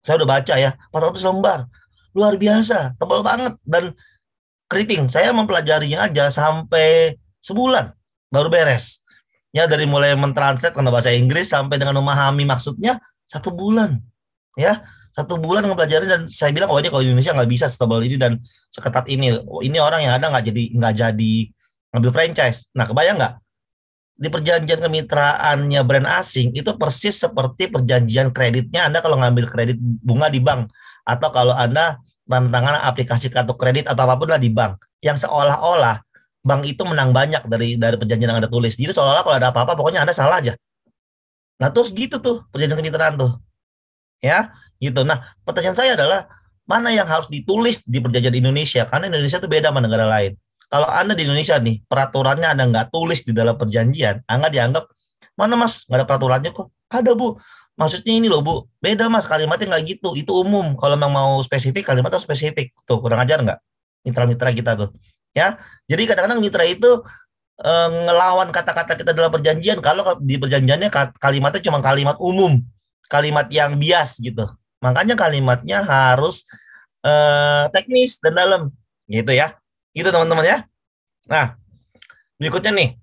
Saya udah baca ya, 400 lembar. Luar biasa, tebal banget. Dan keriting, saya mempelajarinya aja sampai sebulan baru beres. Ya, dari mulai mentranslate karena bahasa Inggris sampai dengan memahami maksudnya 1 bulan. Ya, 1 bulan ngepelajarin dan saya bilang, oh ini kalau di Indonesia nggak bisa setebal ini dan seketat ini. Oh, ini orang yang ada nggak jadi ngambil franchise. Nah, kebayang nggak? Di perjanjian kemitraannya brand asing itu persis seperti perjanjian kreditnya Anda kalau ngambil kredit bunga di bank, atau kalau Anda tanda tangan aplikasi kartu kredit atau apapun lah di bank, yang seolah-olah bank itu menang banyak dari perjanjian yang Anda tulis. Jadi seolah-olah kalau ada apa-apa pokoknya Anda salah aja. Nah, terus gitu tuh perjanjian kemitraan tuh. Ya, gitu. Nah, pertanyaan saya adalah mana yang harus ditulis di perjanjian Indonesia? Karena Indonesia itu beda sama negara lain. Kalau Anda di Indonesia nih, peraturannya Anda nggak tulis di dalam perjanjian, Anda dianggap, mana Mas, nggak ada peraturannya kok? Ada Bu. Maksudnya ini loh Bu, beda Mas, kalimatnya nggak gitu. Itu umum. Kalau memang mau spesifik, kalimat harus spesifik. Tuh, kurang ajar nggak? Mitra-mitra kita tuh. Ya, jadi kadang-kadang mitra itu ngelawan kata-kata kita dalam perjanjian. Kalau di perjanjiannya kalimatnya cuma kalimat umum, kalimat yang bias gitu. Makanya kalimatnya harus teknis dan dalam, gitu ya. Gitu teman-teman ya. Nah, berikutnya nih,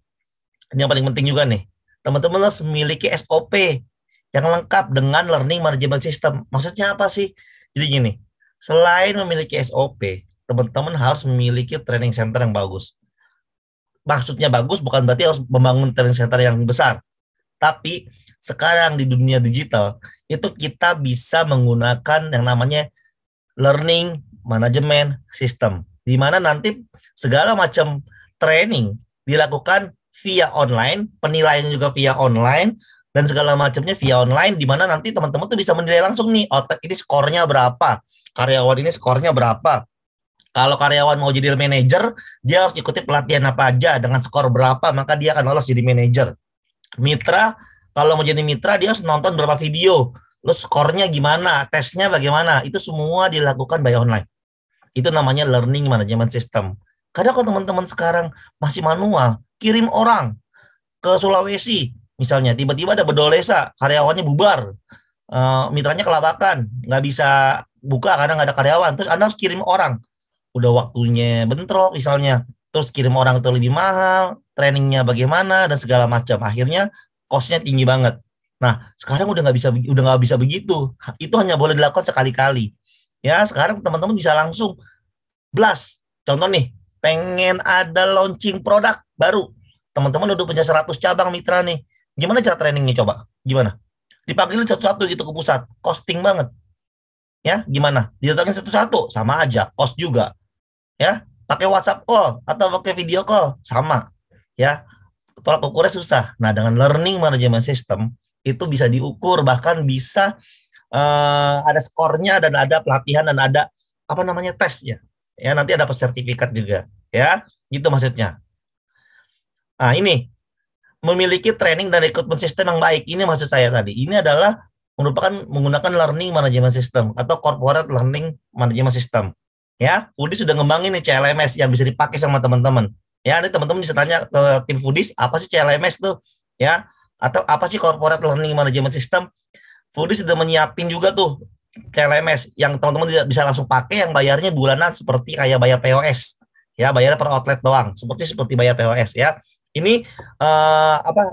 ini yang paling penting juga nih. Teman-teman harus memiliki SOP yang lengkap dengan learning management system. Maksudnya apa sih? Jadi gini, selain memiliki SOP, teman-teman harus memiliki training center yang bagus. Maksudnya bagus bukan berarti harus membangun training center yang besar. Tapi sekarang di dunia digital, itu kita bisa menggunakan yang namanya learning management system, di mana nanti segala macam training dilakukan via online, penilaian juga via online, dan segala macamnya via online, di mana nanti teman-teman tuh bisa menilai langsung nih, ini skornya berapa, karyawan ini skornya berapa. Kalau karyawan mau jadi manajer, dia harus ikuti pelatihan apa aja, dengan skor berapa, maka dia akan lolos jadi manajer. Mitra, kalau mau jadi mitra, dia harus nonton berapa video, terus skornya gimana, tesnya bagaimana, itu semua dilakukan by online. Itu namanya learning management system. Kadang kalau teman-teman sekarang masih manual, kirim orang ke Sulawesi, misalnya, tiba-tiba ada bedol desa, karyawannya bubar, mitranya kelabakan, nggak bisa buka karena nggak ada karyawan, terus Anda harus kirim orang. Udah waktunya bentrok misalnya, terus kirim orang itu lebih mahal, trainingnya bagaimana, dan segala macam. Akhirnya cost-nya tinggi banget. Nah, sekarang udah nggak bisa begitu. Itu hanya boleh dilakukan sekali-kali. Ya, sekarang teman-teman bisa langsung blast. Contoh nih, pengen ada launching produk baru. Teman-teman udah punya 100 cabang mitra nih. Gimana cara trainingnya coba? Gimana? Dipanggilin satu-satu gitu ke pusat. Costing banget. Ya, gimana? Didatangin satu-satu, sama aja. Cost juga. Ya, pakai WhatsApp call atau pakai video call, sama. Ya, tolak ukurnya susah. Nah, dengan learning management system, itu bisa diukur, bahkan bisa ada skornya dan ada pelatihan dan ada apa namanya tesnya. Ya, nanti ada sertifikat juga. Ya, gitu maksudnya. Nah, ini memiliki training dan rekrutmen sistem yang baik. Ini maksud saya tadi. Ini adalah menggunakan learning management system atau corporate learning management system. Ya, Foodies sudah ngembangin nih CLMS yang bisa dipakai sama teman-teman. Ya, ini teman-teman bisa tanya ke tim Foodies, apa sih CLMS tuh? Ya, atau apa sih corporate learning management system? Foodies sudah menyiapin juga tuh CLMS yang teman-teman bisa langsung pakai, yang bayarnya bulanan seperti kayak bayar POS. Ya, bayarnya per outlet doang, seperti bayar POS ya. Ini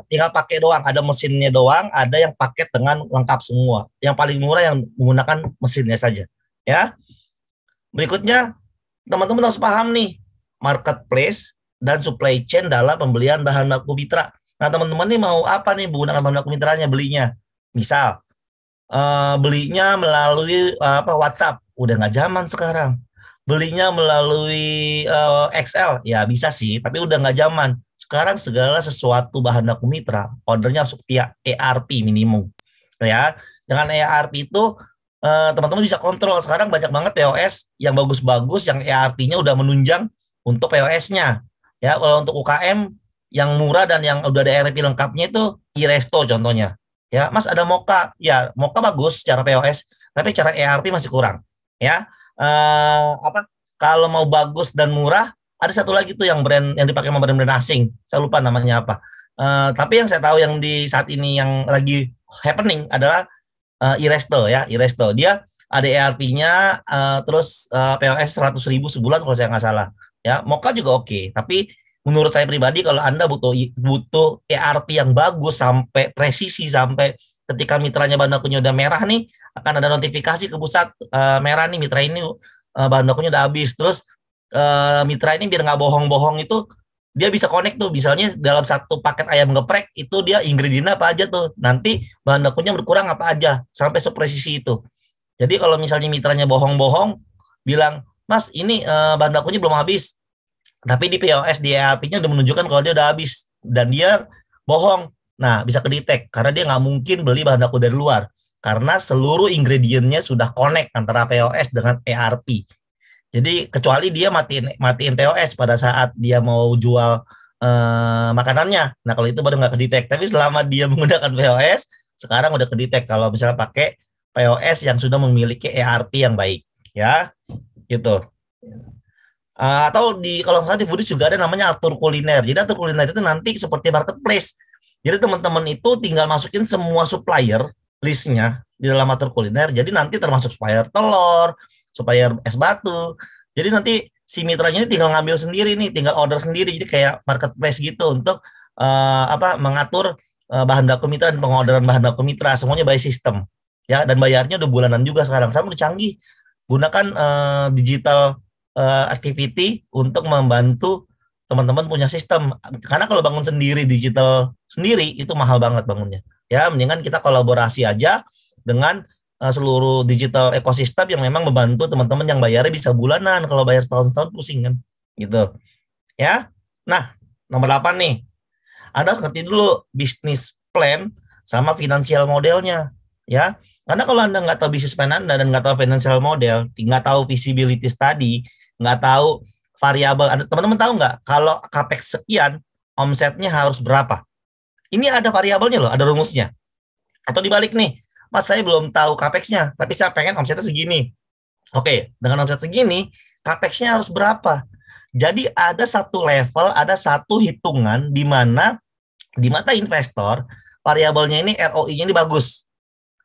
tinggal pakai doang, ada mesinnya doang, ada yang paket dengan lengkap semua. Yang paling murah yang menggunakan mesinnya saja, ya. Berikutnya, teman-teman harus paham nih marketplace dan supply chain dalam pembelian bahan baku mitra. Nah, teman-teman nih mau apa nih menggunakan bahan baku mitranya belinya? Misal belinya melalui WhatsApp, udah nggak zaman sekarang. Belinya melalui Excel, ya bisa sih, tapi udah nggak zaman. Sekarang segala sesuatu bahan baku mitra, ordernya harus via ERP minimum. Ya, dengan ERP itu teman-teman bisa kontrol. Sekarang banyak banget POS yang bagus-bagus, yang ERP-nya udah menunjang untuk POS-nya. Ya, kalau untuk UKM yang murah dan yang udah ada ERP lengkapnya itu iResto contohnya. Ya, Mas ada Moka. Ya, Moka bagus secara POS, tapi cara ERP masih kurang. Ya, kalau mau bagus dan murah, ada satu lagi tuh yang brand yang dipakai sama brand-brand asing. Saya lupa namanya apa. Tapi yang saya tahu yang di saat ini yang lagi happening adalah iResto ya, iResto. Dia ada ERP-nya, terus POS 100.000 sebulan kalau saya nggak salah. Ya, Moka juga oke. Tapi menurut saya pribadi kalau Anda butuh ERP yang bagus sampai presisi, sampai ketika mitranya bahan bakunya udah merah nih, akan ada notifikasi ke pusat merah nih mitra ini bahan bakunya udah habis. Terus mitra ini biar nggak bohong-bohong itu dia bisa connect tuh, misalnya dalam satu paket ayam geprek itu dia ingredientnya apa aja tuh, nanti bahan bakunya berkurang apa aja sampai sepresisi itu. Jadi kalau misalnya mitranya bohong-bohong bilang, Mas ini bahan bakunya belum habis, tapi di POS di ERP-nya udah menunjukkan kalau dia udah habis dan dia bohong. Nah, bisa kedetek karena dia nggak mungkin beli bahan baku dari luar karena seluruh ingredientnya sudah connect antara POS dengan ERP. Jadi kecuali dia matiin POS pada saat dia mau jual makanannya. Nah, kalau itu baru nggak kedetek. Tapi selama dia menggunakan POS, sekarang udah kedetek kalau misalnya pakai POS yang sudah memiliki ERP yang baik, ya, gitu. Atau kalau misalnya di Foodies juga ada namanya atur kuliner. Jadi atur kuliner itu nanti seperti marketplace. Jadi teman-teman itu tinggal masukin semua supplier listnya di dalam atur kuliner. Jadi nanti termasuk supplier telur, supplier es batu. Jadi nanti si mitranya ini tinggal ngambil sendiri nih, tinggal order sendiri. Jadi kayak marketplace gitu untuk mengatur bahan baku mitra dan pengorderan bahan baku mitra. Semuanya by system. Ya, dan bayarnya udah bulanan juga sekarang. Sekarang udah canggih. Gunakan digital activity untuk membantu teman-teman punya sistem. Karena kalau bangun sendiri digital sendiri itu mahal banget bangunnya. Ya, mendingan kita kolaborasi aja dengan seluruh digital ekosistem yang memang membantu teman-teman yang bayarnya bisa bulanan. Kalau bayar setahun-setahun pusing kan. Gitu. Ya. Nah, nomor 8 nih. Anda harus ngerti dulu bisnis plan sama financial modelnya. Ya. Karena kalau Anda nggak tahu bisnis plan Anda dan nggak tahu financial model, nggak tahu visibility study, nggak tahu variabel. Teman-teman tahu nggak kalau capex sekian, omsetnya harus berapa? Ini ada variabelnya loh, ada rumusnya. Atau dibalik nih, Mas saya belum tahu capexnya, tapi saya pengen omsetnya segini. Oke, dengan omset segini, capexnya harus berapa? Jadi ada satu level, ada satu hitungan di mana di mata investor variabelnya ini ROI-nya ini bagus,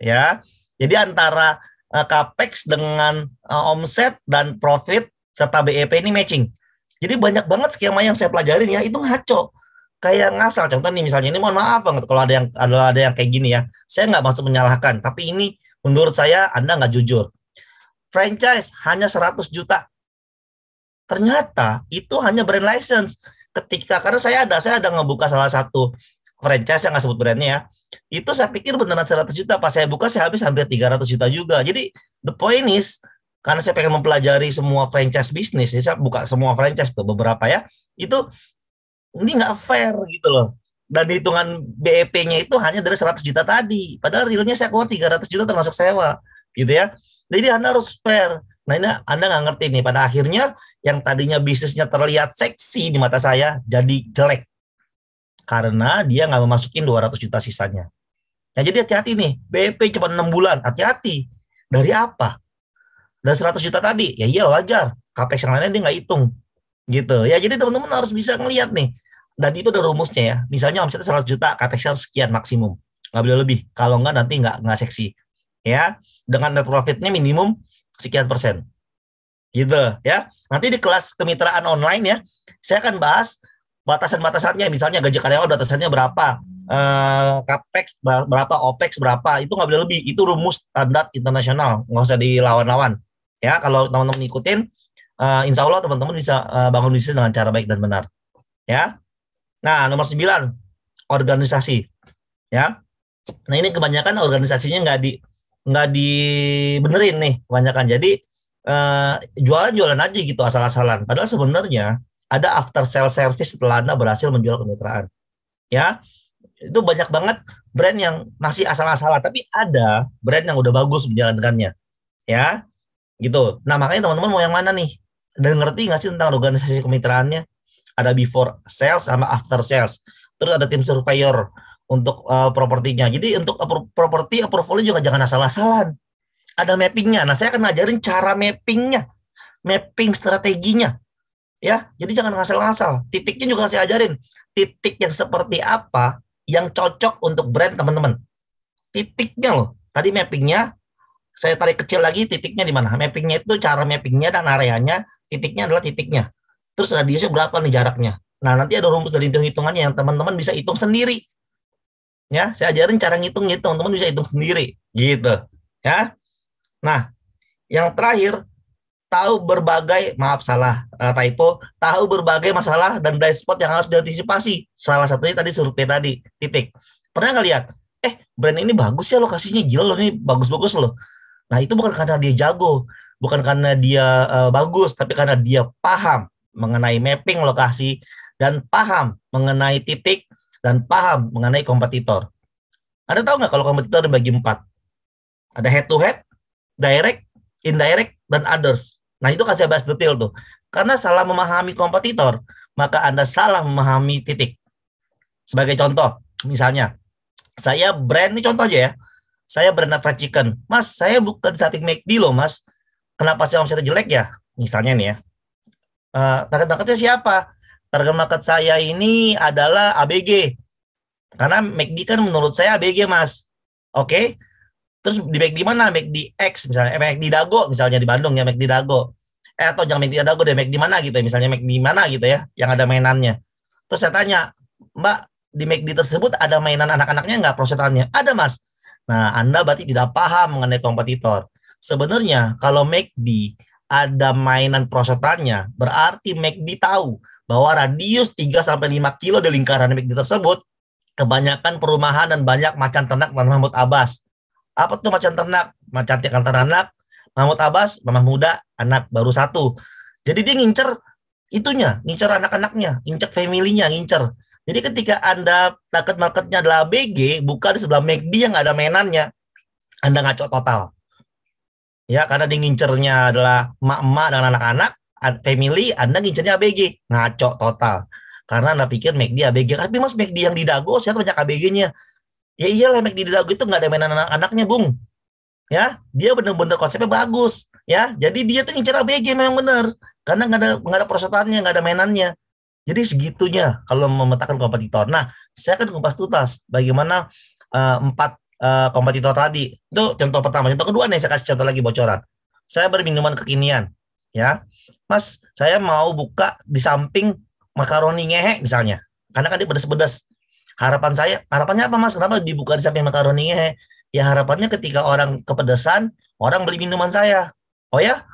ya. Jadi antara capex dengan omset dan profit serta BEP ini matching. Jadi banyak banget skema yang saya pelajarin ya, itu ngaco. Kayak ngasal. Contoh nih misalnya, ini mohon maaf banget kalau ada yang kayak gini ya. Saya nggak maksud menyalahkan, tapi ini menurut saya Anda nggak jujur. Franchise hanya 100 juta. Ternyata itu hanya brand license. Karena saya ada ngebuka salah satu franchise yang nggak sebut brandnya ya. Itu saya pikir beneran 100 juta. Pas saya buka saya habis hampir 300 juta juga. Jadi the point is, karena saya pengen mempelajari semua franchise bisnis, saya buka semua franchise tuh beberapa ya, itu ini nggak fair gitu loh. Dan hitungan BEP-nya itu hanya dari 100 juta tadi. Padahal realnya saya keluar 300 juta termasuk sewa. Gitu ya. Jadi Anda harus fair. Nah ini Anda nggak ngerti nih. Pada akhirnya yang tadinya bisnisnya terlihat seksi di mata saya jadi jelek. Karena dia nggak memasukin 200 juta sisanya. Nah jadi hati-hati nih. BEP cuma 6 bulan. Hati-hati. Dari apa? Dan 100 juta tadi, ya iya wajar. Capex yang lainnya dia nggak hitung. Gitu. Ya jadi teman-teman harus bisa ngelihat nih. Dan itu udah rumusnya ya. Misalnya omsetnya 100 juta, capex harus sekian maksimum. Nggak boleh lebih. Kalau nggak nanti nggak seksi. Ya. Dengan net profitnya minimum sekian persen. Gitu ya. Nanti di kelas kemitraan online ya, saya akan bahas batasan-batasannya. Misalnya gaji karyawan batasannya berapa. Capex berapa, OPEX berapa. Itu nggak boleh lebih. Itu rumus standar internasional. Nggak usah dilawan-lawan. Ya, kalau teman-teman ikutin, insya Allah teman-teman bisa bangun bisnis dengan cara baik dan benar. Ya. Nah, nomor 9, organisasi. Ya. Nah, ini kebanyakan organisasinya nggak dibenerin nih kebanyakan. Jadi jualan aja gitu asal-asalan. Padahal sebenarnya ada after sale service setelah Anda berhasil menjual kemitraan. Ya. Itu banyak banget brand yang masih asal-asalan, tapi ada brand yang udah bagus menjalankannya. Ya. Gitu. Nah, makanya teman-teman mau yang mana nih? Dan ngerti nggak sih tentang organisasi kemitraannya? Ada before sales sama after sales. Terus ada tim surveyor untuk propertinya. Jadi untuk properti approval juga jangan asal-asalan. Ada mappingnya. Nah, saya akan ngajarin cara mappingnya. Mapping strateginya. Ya, jadi jangan ngasal-ngasal. Titiknya juga saya ajarin. Titik yang seperti apa yang cocok untuk brand teman-teman. Titiknya loh. Tadi mappingnya saya tarik kecil lagi, titiknya di mana? Mappingnya itu cara mappingnya dan areanya, titiknya adalah titiknya. Terus radiusnya berapa nih jaraknya? Nah, nanti ada rumus dari hitung-hitungannya yang teman-teman bisa hitung sendiri. Ya, saya ajarin cara ngitung, teman-teman bisa hitung sendiri, gitu. Ya. Nah, yang terakhir, tahu berbagai, maaf salah typo, tahu berbagai masalah dan blind spot yang harus diantisipasi. Salah satunya tadi survei tadi, titik. Pernah nggak lihat? Brand ini bagus ya lokasinya, gila loh, ini bagus-bagus loh. Nah, itu bukan karena dia jago, bukan karena dia bagus, tapi karena dia paham mengenai mapping lokasi, dan paham mengenai titik, dan paham mengenai kompetitor. Ada tahu nggak kalau kompetitor dibagi 4? Ada head to head, direct, indirect, dan others. Nah, itu kasih bahas detail tuh. Karena salah memahami kompetitor, maka Anda salah memahami titik. Sebagai contoh, misalnya, saya brand, ini contoh aja ya, saya brand fried chicken. Mas, saya bukan samping McD loh, Mas. Kenapa saya omsetnya jelek ya? Misalnya nih ya. Target marketnya siapa? Target market saya ini adalah ABG. Karena McD kan menurut saya ABG, Mas. Oke. Terus di McD mana? McD X misalnya, McD Dago misalnya di Bandung ya, McD Dago. Atau jangan McD Dago deh, McD mana gitu ya, misalnya McD mana gitu ya, yang ada mainannya. Terus saya tanya, Mbak, di McD tersebut ada mainan anak-anaknya nggak, prosetannya? Ada, Mas. Nah, Anda berarti tidak paham mengenai kompetitor. Sebenarnya kalau McD ada mainan prosetannya, berarti McD tahu bahwa radius 3-5 kilo di lingkaran McD tersebut kebanyakan perumahan dan banyak macan ternak dan Mahmud Abbas. Apa tuh macan ternak? Macan ternak, Mahmud Abbas, mamah muda, anak baru 1. Jadi dia ngincer itunya, ngincer anak-anaknya, ngincer family-nya, ngincer. Jadi ketika Anda target marketnya adalah BG, bukan di sebelah McD yang ada mainannya, Anda ngaco total. Ya, karena dia ngincernya adalah emak-emak dan anak-anak, family, Anda ngincernya ABG, ngaco total. Karena Anda pikir McD ABG, tapi Mas McD yang di Dago, saya banyak ABG-nya. Ya iyalah, McD di Dago itu nggak ada mainan anak-anaknya, Bung. Ya, dia benar-benar konsepnya bagus. Ya, jadi dia tuh ngincer ABG memang benar. Karena nggak ada prosesannya, nggak ada mainannya. Jadi segitunya kalau memetakan kompetitor. Nah, saya akan kupas tuntas bagaimana 4 kompetitor tadi. Itu contoh pertama. Contoh kedua nih, saya kasih contoh lagi bocoran. Saya berminuman kekinian. Ya, Mas, saya mau buka di samping makaroni ngehe misalnya. Karena kan dia pedas-pedas. Harapannya apa, Mas? Kenapa dibuka di samping makaroni ngehe? Ya harapannya ketika orang kepedesan, orang beli minuman saya. Oh ya?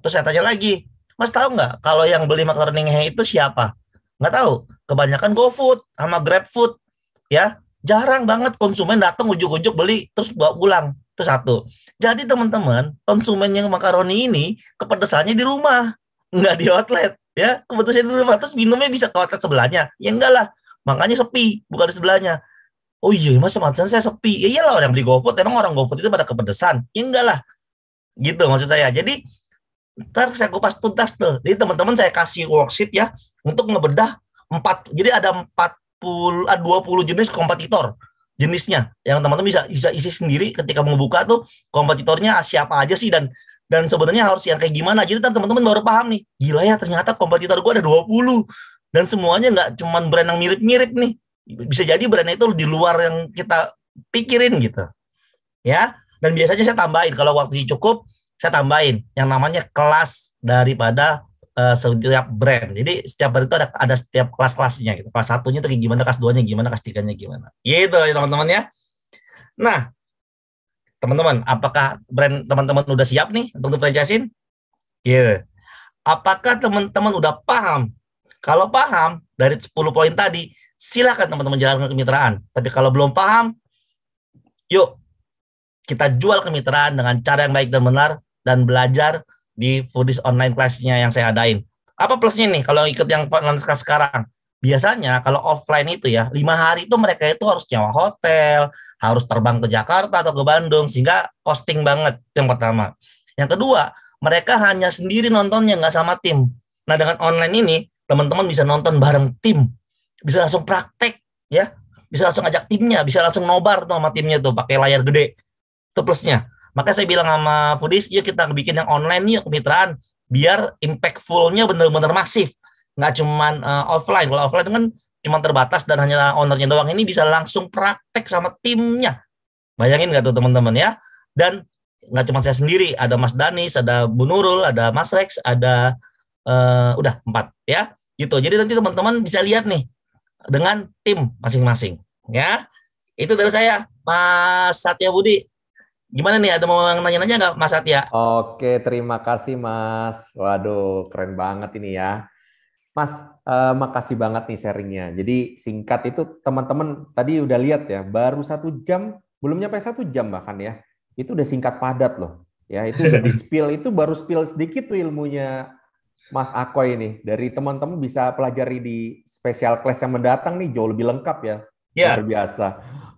Terus saya tanya lagi, Mas tahu nggak kalau yang beli makaroni ngehe itu siapa? Nggak tahu. Kebanyakan GoFood sama GrabFood. Ya, jarang banget konsumen datang ujuk-ujuk beli terus bawa pulang. Itu satu. Jadi teman-teman, konsumen yang makaroni ini kepedesannya di rumah, nggak di outlet. Ya, kepedesannya di rumah. Terus minumnya bisa ke outlet sebelahnya. Ya enggak lah. Makanya sepi, bukan di sebelahnya. Oh iya, Mas, macam saya sepi. Ya iyalah, orang beli GoFood, emang orang GoFood itu pada kepedesan. Ya enggak lah. Gitu maksud saya. Jadi ntar saya kupas tuntas tuh. Jadi teman-teman saya kasih worksheet ya untuk ngebedah 4. Jadi ada 20 jenis kompetitor jenisnya yang teman-teman bisa isi sendiri ketika mau buka tuh kompetitornya siapa aja sih, dan sebenarnya harus yang kayak gimana. Jadi teman-teman baru paham nih. Gila ya, ternyata kompetitor gue ada 20 dan semuanya nggak cuman brand yang mirip-mirip nih. Bisa jadi brandnya itu di luar yang kita pikirin gitu. Ya. Dan biasanya saya tambahin kalau waktu cukup, saya tambahin yang namanya kelas daripada setiap brand. Jadi setiap brand itu ada setiap kelas-kelasnya gitu. Kelas 1-nya itu gimana, kelas 2-nya gimana, kelas 3-nya gimana. Gitu ya teman-teman ya. Nah, teman-teman, apakah brand teman-teman udah siap nih untuk dipelajari? Iya. Apakah teman-teman udah paham? Kalau paham dari 10 poin tadi, silakan teman-teman jalankan kemitraan. Tapi kalau belum paham, yuk kita jual kemitraan dengan cara yang baik dan benar dan belajar di Foodies online class-nya yang saya adain. Apa plusnya nih kalau ikut yang online class sekarang? Biasanya kalau offline itu ya, 5 hari itu mereka itu harus nyewa hotel, harus terbang ke Jakarta atau ke Bandung, sehingga costing banget yang pertama. Yang kedua, mereka hanya sendiri nontonnya, nggak sama tim. Nah, dengan online ini, teman-teman bisa nonton bareng tim, bisa langsung praktek, ya, bisa langsung ajak timnya, bisa langsung nobar tuh sama timnya tuh, pakai layar gede. Itu plusnya. Maka saya bilang sama Foodies, yuk kita bikin yang online nih, kemitraan, biar impactful-nya benar-benar masif. Nggak cuman offline. Kalau offline kan cuma terbatas dan hanya ownernya doang. Ini bisa langsung praktek sama timnya. Bayangin nggak tuh teman-teman ya? Dan nggak cuma saya sendiri, ada Mas Danis, ada Bu Nurul, ada Mas Rex, ada udah 4 ya. Gitu. Jadi nanti teman-teman bisa lihat nih dengan tim masing-masing ya. Itu dari saya, Mas Satya Budi. Gimana nih, ada mau nanya-nanya nggak Mas Satya? Oke, terima kasih Mas. Waduh, keren banget ini ya. Mas, makasih banget nih sharingnya. Jadi singkat itu teman-teman tadi udah lihat ya, baru 1 jam, belum nyampe 1 jam bahkan ya, itu udah singkat padat loh. Ya, itu udah di spill, itu baru spill sedikit tuh ilmunya Mas Akoy ini. Dari teman-teman bisa pelajari di special class yang mendatang nih, jauh lebih lengkap ya. Luar Ya. biasa.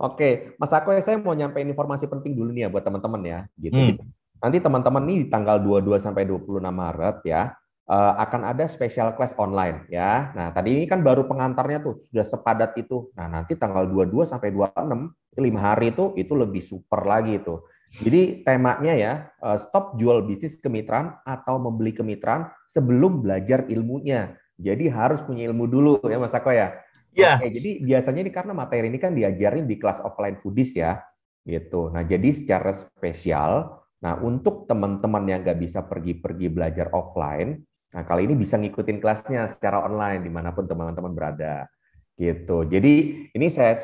Oke, Mas Akoy, saya mau nyampein informasi penting dulu nih ya buat teman-teman ya. Gitu. Hmm. Jadi nanti teman-teman nih di tanggal 22 sampai 26 Maret ya, akan ada special class online ya. Nah, tadi ini kan baru pengantarnya tuh sudah sepadat itu. Nah, nanti tanggal 22 sampai 26 itu 5 hari itu lebih super lagi itu. Jadi temanya ya, stop jual bisnis kemitraan atau membeli kemitraan sebelum belajar ilmunya. Jadi harus punya ilmu dulu ya Mas Ako ya. Ya. Oke, jadi biasanya ini karena materi ini kan diajarin di kelas offline foodies ya, gitu. Nah, jadi secara spesial, nah untuk teman-teman yang nggak bisa pergi-pergi belajar offline, nah kali ini bisa ngikutin kelasnya secara online dimanapun teman-teman berada, gitu. Jadi ini saya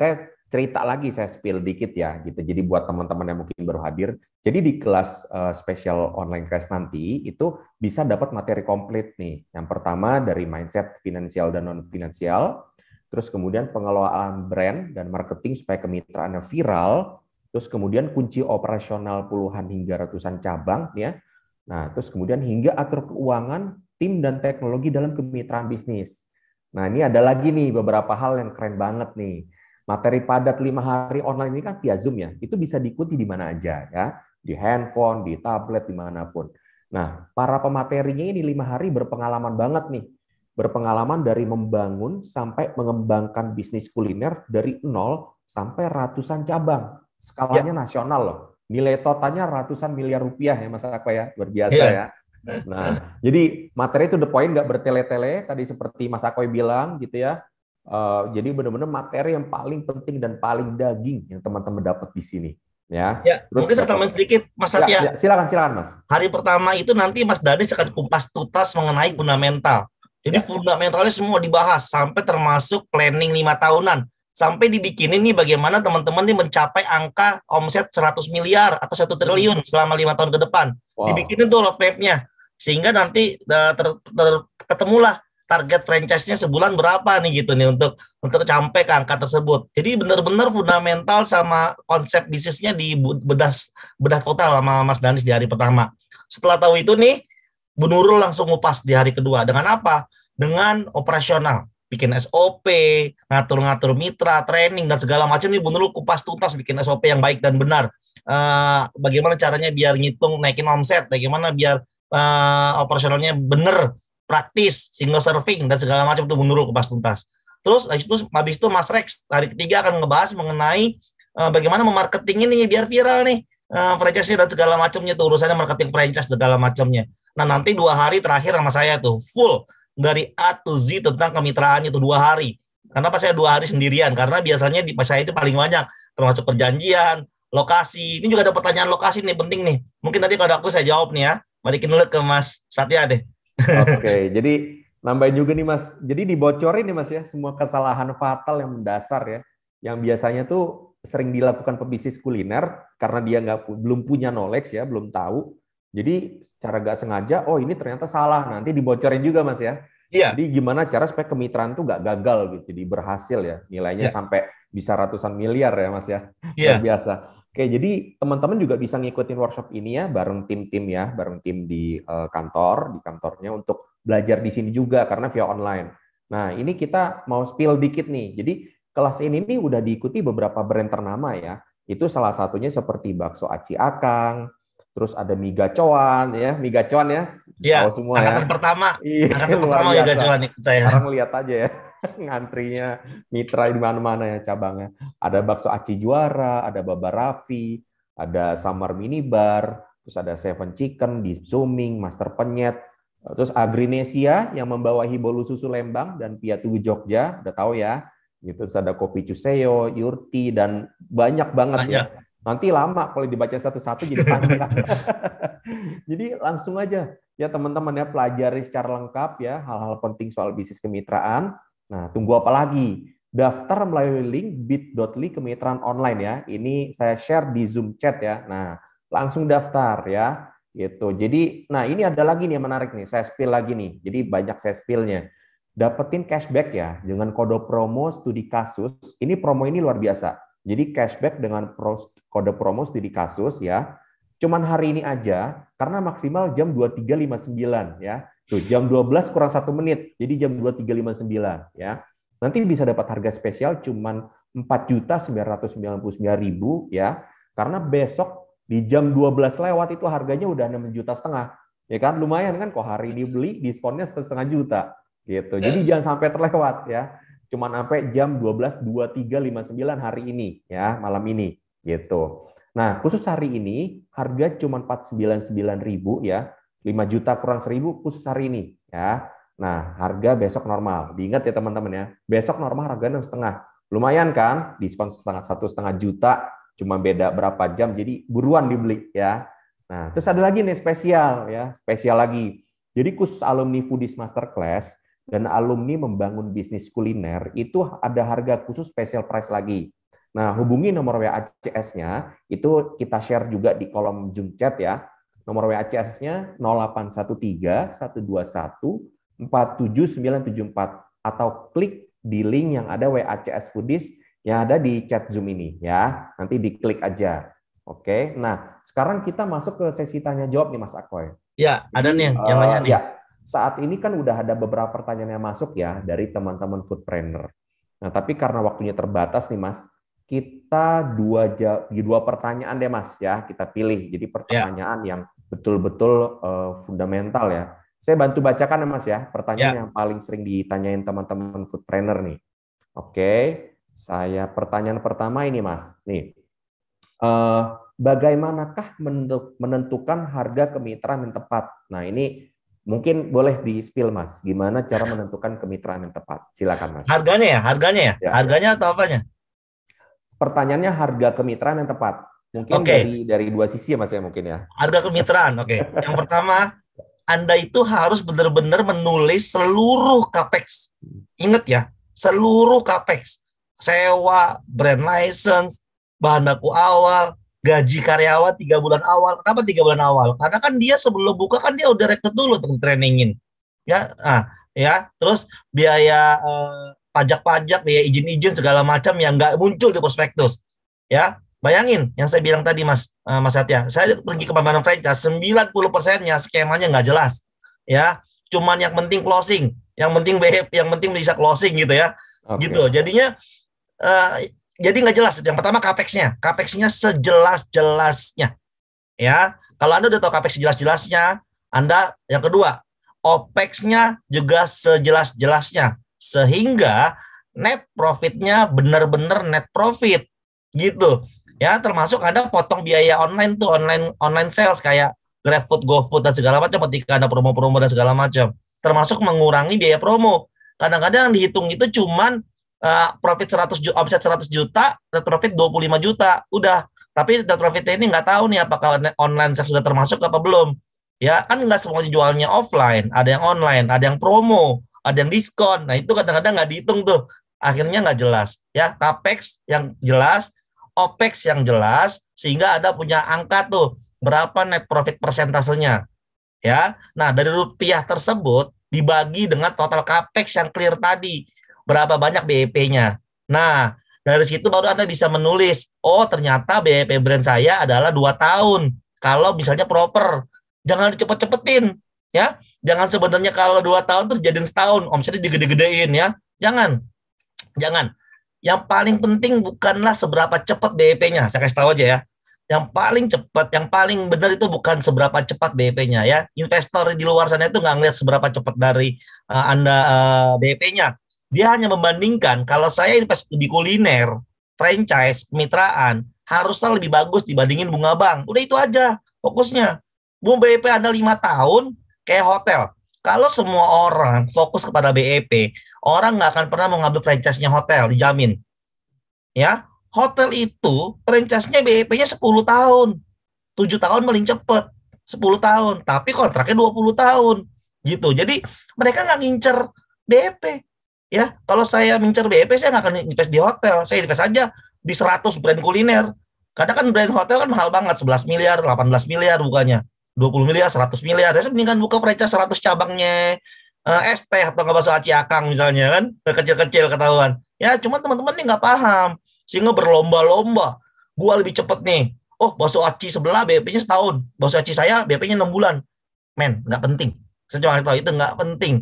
cerita lagi, saya spill dikit ya, gitu. Jadi buat teman-teman yang mungkin baru hadir, jadi di kelas spesial online class nanti itu bisa dapat materi komplit nih. Yang pertama dari mindset finansial dan non finansial, terus kemudian pengelolaan brand dan marketing supaya kemitraannya viral, terus kemudian kunci operasional puluhan hingga ratusan cabang ya. Nah, terus kemudian hingga atur keuangan, tim dan teknologi dalam kemitraan bisnis. Nah, ini ada lagi nih beberapa hal yang keren banget nih. Materi padat 5 hari online ini kan via Zoom ya, itu bisa diikuti di mana aja ya, di handphone, di tablet, dimanapun. Nah, para pematerinya ini 5 hari berpengalaman banget nih. Berpengalaman dari membangun sampai mengembangkan bisnis kuliner dari nol sampai ratusan cabang. Ya. Skalanya nasional loh. Nilai totalnya ratusan miliar rupiah ya Mas Ako ya, luar biasa Ya. ya. Nah, jadi materi itu the point nggak bertele-tele, tadi seperti Mas Akoy bilang gitu ya. Jadi benar-benar materi yang paling penting dan paling daging yang teman-teman dapat di sini. Ya, Ya, terus mungkin saya tambahin dapat. sedikit, Mas Ya, Satya. ya, silakan, silakan Mas. Hari pertama itu nanti Mas Danis akan kumpas tuntas mengenai fundamental. Jadi Ya, fundamentalnya semua dibahas sampai termasuk planning 5 tahunan. Sampai dibikinin nih bagaimana teman-teman nih mencapai angka omset 100 miliar atau 1 triliun selama 5 tahun ke depan. wow. Dibikinin tuh roadmap-nya. Sehingga nanti ketemulah target franchise-nya sebulan berapa nih gitu nih untuk sampai ke angka tersebut. Jadi benar-benar fundamental sama konsep bisnisnya bedah total sama Mas Danis di hari pertama. Setelah tahu itu nih, Bu Nurul langsung ngupas di hari kedua. Dengan apa? Dengan operasional. Bikin SOP, ngatur-ngatur mitra, training, dan segala macam nih Bu Nurul kupas tuntas bikin SOP yang baik dan benar. Bagaimana caranya biar ngitung naikin omset, bagaimana biar operasionalnya benar, praktis, single serving, dan segala macam itu Bu Nurul kupas tuntas. Terus habis itu Mas Rex hari ketiga akan ngebahas mengenai bagaimana memarketing ini biar viral nih franchise dan segala macamnya tuh urusannya marketing franchise segala macamnya. Nah nanti 2 hari terakhir sama saya tuh full dari A to Z tentang kemitraan itu 2 hari. Kenapa saya 2 hari sendirian? Karena biasanya di pas saya itu paling banyak termasuk perjanjian, lokasi. Ini juga ada pertanyaan lokasi nih penting nih. Mungkin nanti kalau aku saya jawab nih ya. Balikin dulu ke Mas Satya deh. Oke, jadi nambahin juga nih Mas. Jadi dibocorin nih Mas ya, semua kesalahan fatal yang mendasar ya, yang biasanya tuh sering dilakukan pebisnis kuliner karena dia belum punya knowledge ya, belum tahu. Jadi secara nggak sengaja, oh ini ternyata salah. Nanti dibocorin juga Mas ya. Iya. Jadi gimana cara supaya kemitraan tuh nggak gagal gitu, jadi berhasil ya, nilainya Iya. sampai bisa ratusan miliar ya Mas ya, luar Iya. biasa. Oke, jadi teman-teman juga bisa ngikutin workshop ini ya, bareng tim-tim ya, bareng tim di kantornya untuk belajar di sini juga karena via online. Nah, ini kita mau spill dikit nih. Jadi kelas ini nih udah diikuti beberapa brand ternama ya. Itu salah satunya seperti bakso Aci Akang, terus ada mie gacoan ya, mie gacoan ya, tahu Iya, semua ya. angkatan pertama. Iya, Angkatan luar pertama juga biasa. cuan ikut saya. Sekarang lihat aja ya, ngantrinya mitra di mana-mana ya cabangnya. Ada bakso Aci Juara, ada Baba Raffi, ada Samar Minibar, terus ada Seven Chicken di Suming, Master Penyet, terus Agrinesia yang membawa Hibolu Susu Lembang dan Piatu Jogja, udah tahu ya. Gitu, terus ada Kopi Cuseo, Yurti, dan banyak banget ya. Banyak. Nanti lama kalau dibaca satu-satu jadi panjang. Jadi langsung aja ya teman-teman ya pelajari secara lengkap ya hal-hal penting soal bisnis kemitraan. Nah, tunggu apa lagi? daftar melalui link bit.ly kemitraan online ya. Ini saya share di Zoom chat ya. Nah, langsung daftar ya. Gitu. Jadi, nah ini ada lagi nih yang menarik nih. Saya spill lagi nih. Jadi banyak saya spillnya. Dapetin cashback ya dengan kode promo studi kasus. Ini promo ini luar biasa. Jadi cashback dengan kode promo studi kasus ya. Cuman hari ini aja karena maksimal jam 23.59 ya. Tuh, jam 12 kurang 1 menit. Jadi jam 23.59 ya. Nanti bisa dapat harga spesial cuman 4.999.000 ya. Karena besok di jam 12 lewat itu harganya udah 6,5 juta. Ya kan lumayan kan kok hari ini beli diskonnya 1,5 juta gitu. Jadi jangan sampai terlewat ya. Cuman sampai jam 12.23.59 hari ini ya, malam ini gitu. Nah, khusus hari ini harga cuma 499.000 ya. 5 juta kurang 1.000 khusus hari ini ya. Nah, harga besok normal. Diingat ya teman-teman ya. Besok normal harganya 6,5. Lumayan kan? Diskon 1,5 juta, cuma beda berapa jam. Jadi buruan dibeli ya. Nah, terus ada lagi nih spesial ya, spesial lagi. Jadi khusus alumni Foodies Masterclass dan alumni membangun bisnis kuliner itu ada harga khusus special price lagi. Nah, hubungi nomor WA-CS-nya, itu kita share juga di kolom Zoom chat ya. Nomor WA-CS-nya 0813 121 47974 atau klik di link yang ada WA-CS Foodies yang ada di chat Zoom ini ya. Nanti diklik aja. Oke. Nah, sekarang kita masuk ke sesi tanya jawab nih Mas Akoy. Ya, ada nih yang nanya nih. Ya, saat ini kan udah ada beberapa pertanyaan yang masuk ya dari teman-teman foodpreneur. Nah, tapi karena waktunya terbatas nih Mas, kita dua pertanyaan deh Mas ya, kita pilih. Jadi pertanyaan yang betul-betul fundamental ya. Saya bantu bacakan ya Mas ya, pertanyaan yang paling sering ditanyain teman-teman foodpreneur nih. Oke, saya pertanyaan pertama ini Mas. Nih, bagaimanakah menentukan harga kemitraan yang tepat? Nah ini mungkin boleh di-spill Mas, gimana cara menentukan kemitraan yang tepat? Silakan Mas. Harganya ya? Harganya atau apanya? Pertanyaannya harga kemitraan yang tepat. Mungkin dari dua sisi ya Mas ya mungkin ya. Harga kemitraan, oke. Yang pertama, Anda itu harus benar-benar menulis seluruh capex. Ingat ya, seluruh capex. Sewa, brand license, bahan baku awal, gaji karyawan 3 bulan awal. Kenapa 3 bulan awal? Karena kan dia sebelum buka kan dia udah rekrut dulu untuk trainingin. Ya, ya, terus biaya pajak-pajak, biaya izin-izin segala macam yang nggak muncul di prospektus. Ya, bayangin yang saya bilang tadi Mas Satya, saya pergi ke pembangunan franchise, 90%-nya skemanya nggak jelas. Ya, cuman yang penting closing, yang penting bisa closing gitu ya. Gitu. Jadinya jadi nggak jelas. Yang pertama capex-nya sejelas-jelasnya. Ya, kalau Anda udah tahu capex sejelas-jelasnya, Anda yang kedua, OPEX-nya juga sejelas-jelasnya sehingga net profit-nya benar-benar net profit. Gitu. Ya, termasuk Anda potong biaya online tuh, online sales kayak GrabFood, GoFood dan segala macam ketika Anda promo-promo dan segala macam. Termasuk mengurangi biaya promo. Kadang-kadang yang dihitung itu cuman profit 100 juta, omset 100 juta, net profit 25 juta. Udah. Tapi net profit ini nggak tahu nih apakah online sales sudah termasuk apa belum. Ya, kan nggak semuanya jualnya offline, ada yang online, ada yang promo, ada yang diskon. Nah, itu kadang-kadang nggak dihitung tuh. Akhirnya nggak jelas. Ya, capex yang jelas, OPEX yang jelas, sehingga Anda punya angka tuh berapa net profit persentasenya. Ya, nah dari rupiah tersebut dibagi dengan total capex yang clear tadi, berapa banyak BEP-nya. Nah, dari situ baru Anda bisa menulis, oh ternyata BEP brand saya adalah 2 tahun. Kalau misalnya proper, jangan dicepet-cepetin, ya. Jangan sebenarnya kalau 2 tahun terus jadiin setahun, omsetnya digede-gedein ya. Jangan. Yang paling penting bukanlah seberapa cepat BEP-nya, saya kasih tahu aja ya. Yang paling cepat, yang paling benar itu bukan seberapa cepat BEP-nya ya. Investor di luar sana itu nggak ngelihat seberapa cepat dari Anda BEP-nya. Dia hanya membandingkan kalau saya invest di kuliner, franchise, kemitraan, harusnya lebih bagus dibandingin bunga bank. Udah itu aja fokusnya. BEP Anda 5 tahun kayak hotel. Kalau semua orang fokus kepada BEP, orang nggak akan pernah mau ngambil franchise-nya hotel, dijamin. Ya, hotel itu franchise-nya BEP-nya 10 tahun. 7 tahun paling cepat, 10 tahun. Tapi kontraknya 20 tahun. Gitu. Jadi mereka nggak ngincer BEP. Ya, kalau saya mengincar BEP, saya nggak akan invest di hotel. Saya invest aja di 100 brand kuliner. Karena kan brand hotel kan mahal banget, 11 miliar, 18 miliar bukannya. 20 miliar, 100 miliar. Ya, saya mendingan buka franchise 100 cabangnya ST atau nggak bakso Aci Akang misalnya kan. Kecil-kecil ketahuan. Ya, cuma teman-teman nih nggak paham. Sehingga berlomba-lomba. Gua lebih cepet nih. Oh, bakso Aci sebelah BEP-nya setahun. Bakso Aci saya BEP-nya 6 bulan. Men, nggak penting. Saya cuma kasih tahu itu nggak penting.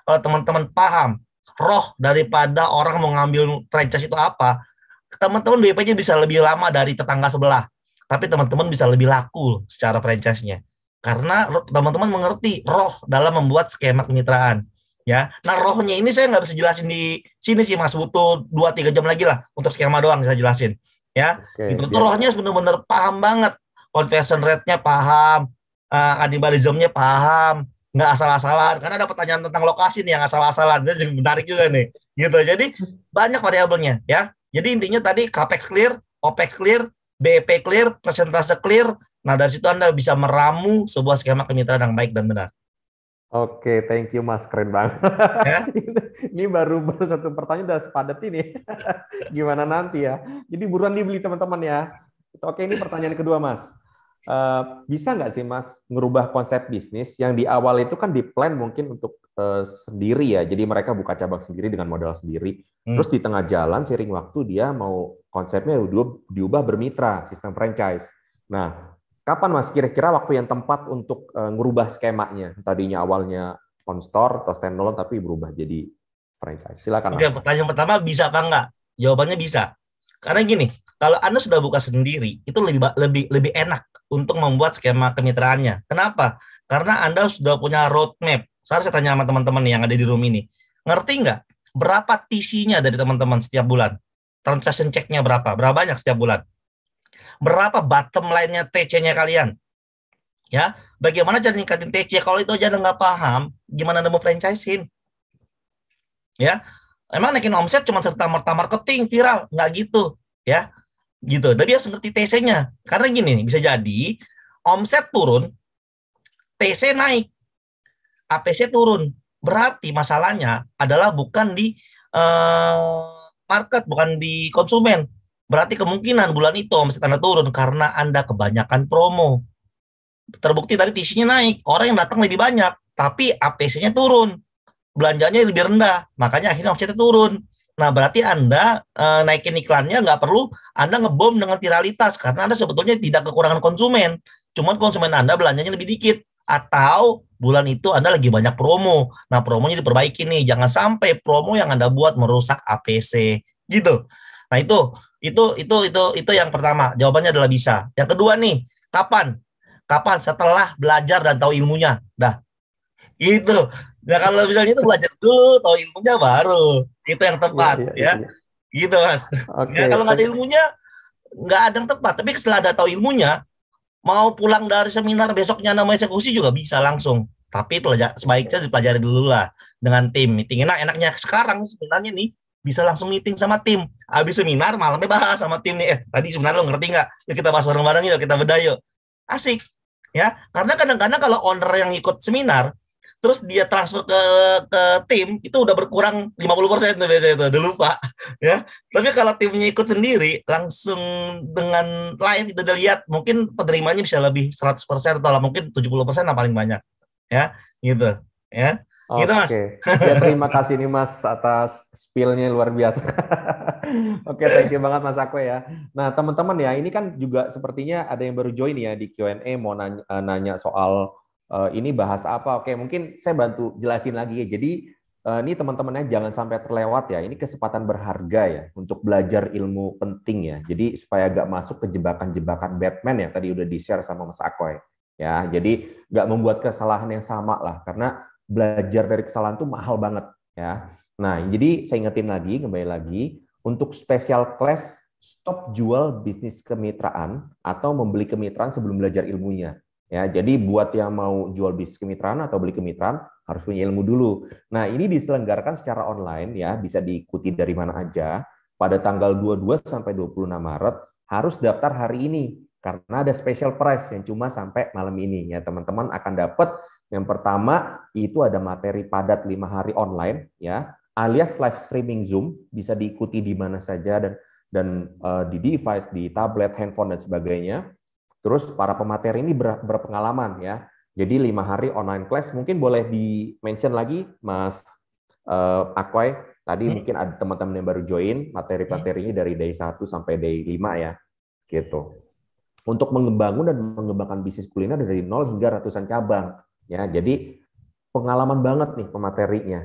Kalau teman-teman paham roh daripada orang mau ngambil franchise itu apa, teman-teman BP-nya bisa lebih lama dari tetangga sebelah, tapi teman-teman bisa lebih laku secara franchise-nya. Karena teman-teman mengerti roh dalam membuat skema kemitraan. Ya, nah rohnya ini saya nggak bisa jelasin di sini sih Mas, butuh 2-3 jam lagi lah untuk skema doang saya jelasin. Ya, itu tuh rohnya benar-benar paham banget, conversion rate-nya paham, kanibalismnya paham, nggak asal-asalan. Karena ada pertanyaan tentang lokasi nih yang asal-asalan, jadi menarik juga nih. Gitu. Jadi banyak variabelnya ya. Jadi intinya tadi capex clear, opex clear, BEP clear, persentase clear. Nah dari situ Anda bisa meramu sebuah skema kemitraan yang baik dan benar. Oke, thank you Mas, keren banget. Ya? Ini baru satu pertanyaan udah sepadat ini. Gimana nanti ya? Jadi buruan dibeli teman-teman ya. Oke, ini pertanyaan kedua Mas. Bisa nggak sih Mas ngerubah konsep bisnis yang di awal itu kan di plan mungkin untuk sendiri ya, jadi mereka buka cabang sendiri dengan modal sendiri, terus di tengah jalan seiring waktu dia mau konsepnya diubah bermitra sistem franchise. Nah, kapan Mas kira-kira waktu yang tepat untuk ngerubah skemanya, tadinya awalnya on store atau standalone tapi berubah jadi franchise? Silakan Oke, Mas. pertanyaan pertama bisa apa enggak? Jawabannya bisa. Karena gini, kalau Anda sudah buka sendiri, itu lebih enak untuk membuat skema kemitraannya. Kenapa? Karena Anda sudah punya roadmap. Sekarang saya tanya sama teman-teman yang ada di room ini. Ngerti nggak berapa TC-nya dari teman-teman setiap bulan? Transaction check-nya berapa? Berapa banyak setiap bulan? Berapa bottom line-nya TC-nya kalian? Ya, bagaimana cara ningkatin TC? Kalau itu aja Anda nggak paham, gimana Anda mau franchisein? Ya, emang naikin omset cuma serta-merta marketing viral, nggak gitu, ya, gitu. Tapi harus ngerti TC-nya. Karena gini, bisa jadi omset turun, TC naik, APC turun. Berarti masalahnya adalah bukan di market, bukan di konsumen. Berarti kemungkinan bulan itu omset Anda turun karena Anda kebanyakan promo. Terbukti tadi TC-nya naik, orang yang datang lebih banyak, tapi APC-nya turun, belanjanya lebih rendah, makanya akhirnya omsetnya turun. Nah, berarti Anda naikin iklannya nggak perlu Anda ngebom dengan viralitas, karena Anda sebetulnya tidak kekurangan konsumen, cuman konsumen Anda belanjanya lebih dikit, atau bulan itu Anda lagi banyak promo. Nah, promonya diperbaiki nih, jangan sampai promo yang Anda buat merusak APC, gitu. Nah, itu yang pertama, jawabannya adalah bisa. Yang kedua nih, kapan? Kapan? Setelah belajar dan tahu ilmunya. Dah, itu. Nah, kalau misalnya itu belajar dulu, tahu ilmunya baru. Itu yang Iya, tepat, iya, ya. iya. Gitu, Mas. Ya, Oke, kalau nggak ada ilmunya, nggak ada yang tepat. Tapi setelah ada tahu ilmunya, mau pulang dari seminar besoknya namanya eksekusi juga bisa langsung. Tapi sebaiknya dipelajari dulu lah dengan tim. Meeting enaknya sekarang sebenarnya nih, bisa langsung meeting sama tim. Habis seminar, malamnya bahas sama tim nih. Tadi sebenarnya lo ngerti nggak? Yuk kita bahas bareng-bareng yuk, kita bedah yuk. Asik. Ya, karena kadang-kadang kalau owner yang ikut seminar, terus dia transfer ke tim, itu udah berkurang 50% tuh biasanya itu, udah lupa. Ya. Tapi kalau timnya ikut sendiri, langsung dengan live itu udah lihat, mungkin penerimanya bisa lebih 100% atau mungkin 70% lah paling banyak. Ya, gitu. Ya, gitu Mas. Oke, ya terima kasih nih Mas atas spill-nya luar biasa. Oke, thank you banget Mas Akwe ya. Nah teman-teman ya, ini kan juga sepertinya ada yang baru join ya di Q&A mau nanya soal ini bahas apa. Oke, mungkin saya bantu jelasin lagi ya. Jadi ini teman-temannya jangan sampai terlewat ya. Ini kesempatan berharga ya untuk belajar ilmu penting ya. Jadi supaya nggak masuk ke jebakan-jebakan Batman ya tadi udah di-share sama Mas Akwe ya. Jadi nggak membuat kesalahan yang sama lah karena belajar dari kesalahan itu mahal banget ya. Nah, jadi saya ingetin lagi, kembali lagi, untuk special class stop jual bisnis kemitraan atau membeli kemitraan sebelum belajar ilmunya. Ya, jadi buat yang mau jual bisnis kemitraan atau beli kemitraan harus punya ilmu dulu. Nah, ini diselenggarakan secara online ya, bisa diikuti dari mana aja. Pada tanggal 22 sampai 26 Maret harus daftar hari ini karena ada special price yang cuma sampai malam ini ya. Teman-teman akan dapat yang pertama itu ada materi padat 5 hari online ya. alias live streaming Zoom, bisa diikuti di mana saja dan di device, di tablet, handphone dan sebagainya. Terus para pemateri ini berpengalaman ya. Jadi 5 hari online class, mungkin boleh di-mention lagi Mas Akoy. Tadi mungkin ada teman-teman yang baru join, materi-materinya dari day 1 sampai day 5 ya. Gitu. Untuk membangun dan mengembangkan bisnis kuliner dari nol hingga ratusan cabang. Ya, jadi pengalaman banget nih pematerinya.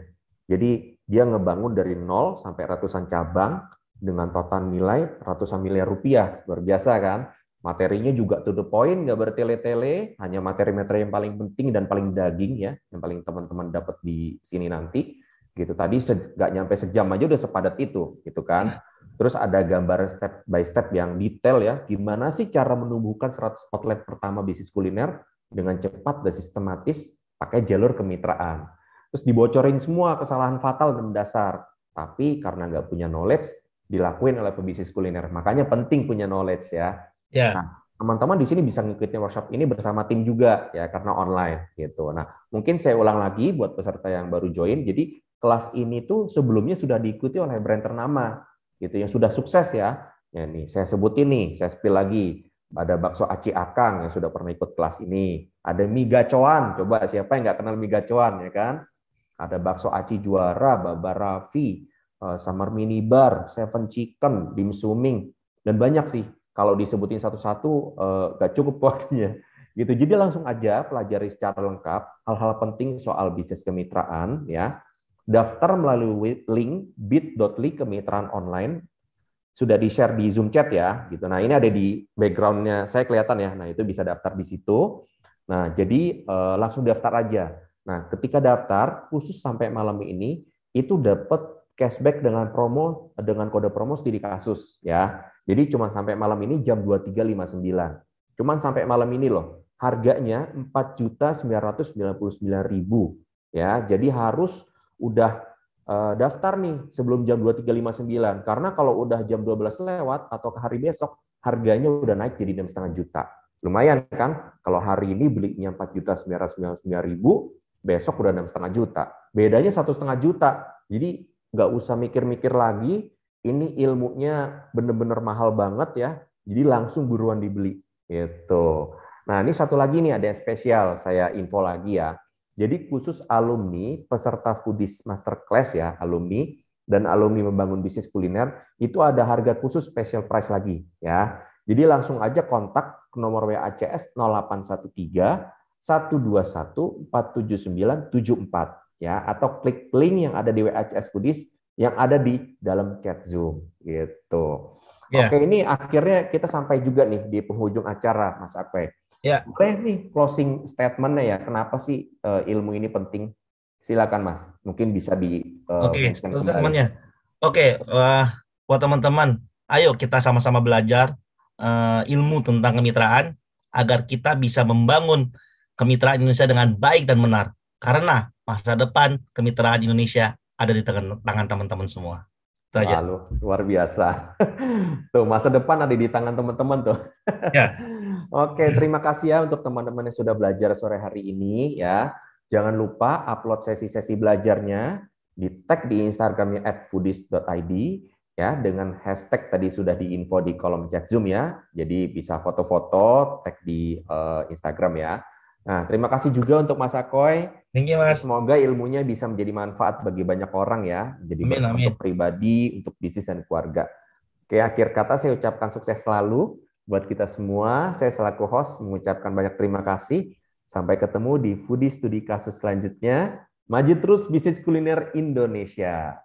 Jadi dia ngebangun dari nol sampai ratusan cabang dengan total nilai ratusan miliar rupiah. Luar biasa kan? Materinya juga to the point, nggak bertele-tele, hanya materi-materi yang paling penting dan paling daging ya, yang paling teman-teman dapat di sini nanti. Gitu tadi nggak nyampe sejam aja udah sepadat itu, gitu kan. Terus ada gambaran step by step yang detail ya, gimana sih cara menumbuhkan 100 outlet pertama bisnis kuliner dengan cepat dan sistematis pakai jalur kemitraan. Terus dibocorin semua kesalahan fatal dan mendasar, tapi karena nggak punya knowledge, dilakuin oleh pebisnis kuliner. Makanya penting punya knowledge ya. Ya. Nah, teman-teman di sini bisa ngikutin workshop ini bersama tim juga ya karena online gitu. Nah, mungkin saya ulang lagi buat peserta yang baru join. Jadi kelas ini tuh sebelumnya sudah diikuti oleh brand ternama gitu yang sudah sukses ya. Ya nih, saya sebutin nih, saya spill lagi. Ada bakso Aci Akang yang sudah pernah ikut kelas ini. Ada mie gacoan, coba siapa yang nggak kenal mie gacoan ya kan? Ada bakso Aci Juara, Baba Raffi, Summer Mini Bar, Seven Chicken, Dim Suming, dan banyak sih. Kalau disebutin satu-satu nggak cukup waktunya. Gitu. Jadi langsung aja pelajari secara lengkap hal-hal penting soal bisnis kemitraan ya. Daftar melalui link bit.ly kemitraan online sudah di-share di Zoom chat ya, gitu. Nah, ini ada di background-nya saya kelihatan ya. Nah, itu bisa daftar di situ. Nah, jadi langsung daftar aja. Nah, ketika daftar, khusus sampai malam ini, itu dapat cashback dengan promo, dengan kode promo studi kasus ya. Jadi cuma sampai malam ini jam 23.59. Cuman sampai malam ini loh. Harganya 4.999.000 ya. Jadi harus udah daftar nih sebelum jam 23.59 karena kalau udah jam 12 lewat atau ke hari besok harganya udah naik jadi 6,5 juta. Lumayan kan? Kalau hari ini belinya 4.999.000, besok udah 6,5 juta. Bedanya 1,5 juta. Jadi nggak usah mikir-mikir lagi. Ini ilmunya bener-bener mahal banget ya. Jadi langsung buruan dibeli. Gitu. Nah ini satu lagi nih ada yang spesial. Saya info lagi ya. Jadi khusus alumni peserta Foodies Masterclass ya, alumni dan alumni membangun bisnis kuliner itu ada harga khusus special price lagi ya. Jadi langsung aja kontak ke nomor WACS 0813 121 47974 ya atau klik link yang ada di WACS Foodies yang ada di dalam chat Zoom gitu. Ya. Oke, ini akhirnya kita sampai juga nih di penghujung acara Mas Akwe. Ya. Boleh nih closing statement-nya ya, kenapa sih ilmu ini penting? Silakan Mas, mungkin bisa di Oke, mention kembali. statementnya. Oke, buat teman-teman, ayo kita sama-sama belajar ilmu tentang kemitraan agar kita bisa membangun kemitraan Indonesia dengan baik dan benar. Karena masa depan kemitraan Indonesia ada di tangan teman-teman semua. Itu aja. Lalu luar biasa. Tuh masa depan ada di tangan teman-teman tuh. Ya. Oke, terima kasih ya untuk teman-teman yang sudah belajar sore hari ini ya. Jangan lupa upload sesi-sesi belajarnya di tag di Instagramnya @foodies.id ya dengan hashtag tadi sudah diinfo di kolom chat Zoom ya. Jadi bisa foto-foto tag di Instagram ya. Nah, terima kasih juga untuk Mas Akoy. Thank you, Mas. Semoga ilmunya bisa menjadi manfaat bagi banyak orang ya. Jadi berkah untuk pribadi, untuk bisnis dan keluarga. Oke, akhir kata saya ucapkan sukses selalu buat kita semua. Saya selaku host mengucapkan banyak terima kasih. Sampai ketemu di Foodie Studi Kasus selanjutnya. Maju terus bisnis kuliner Indonesia.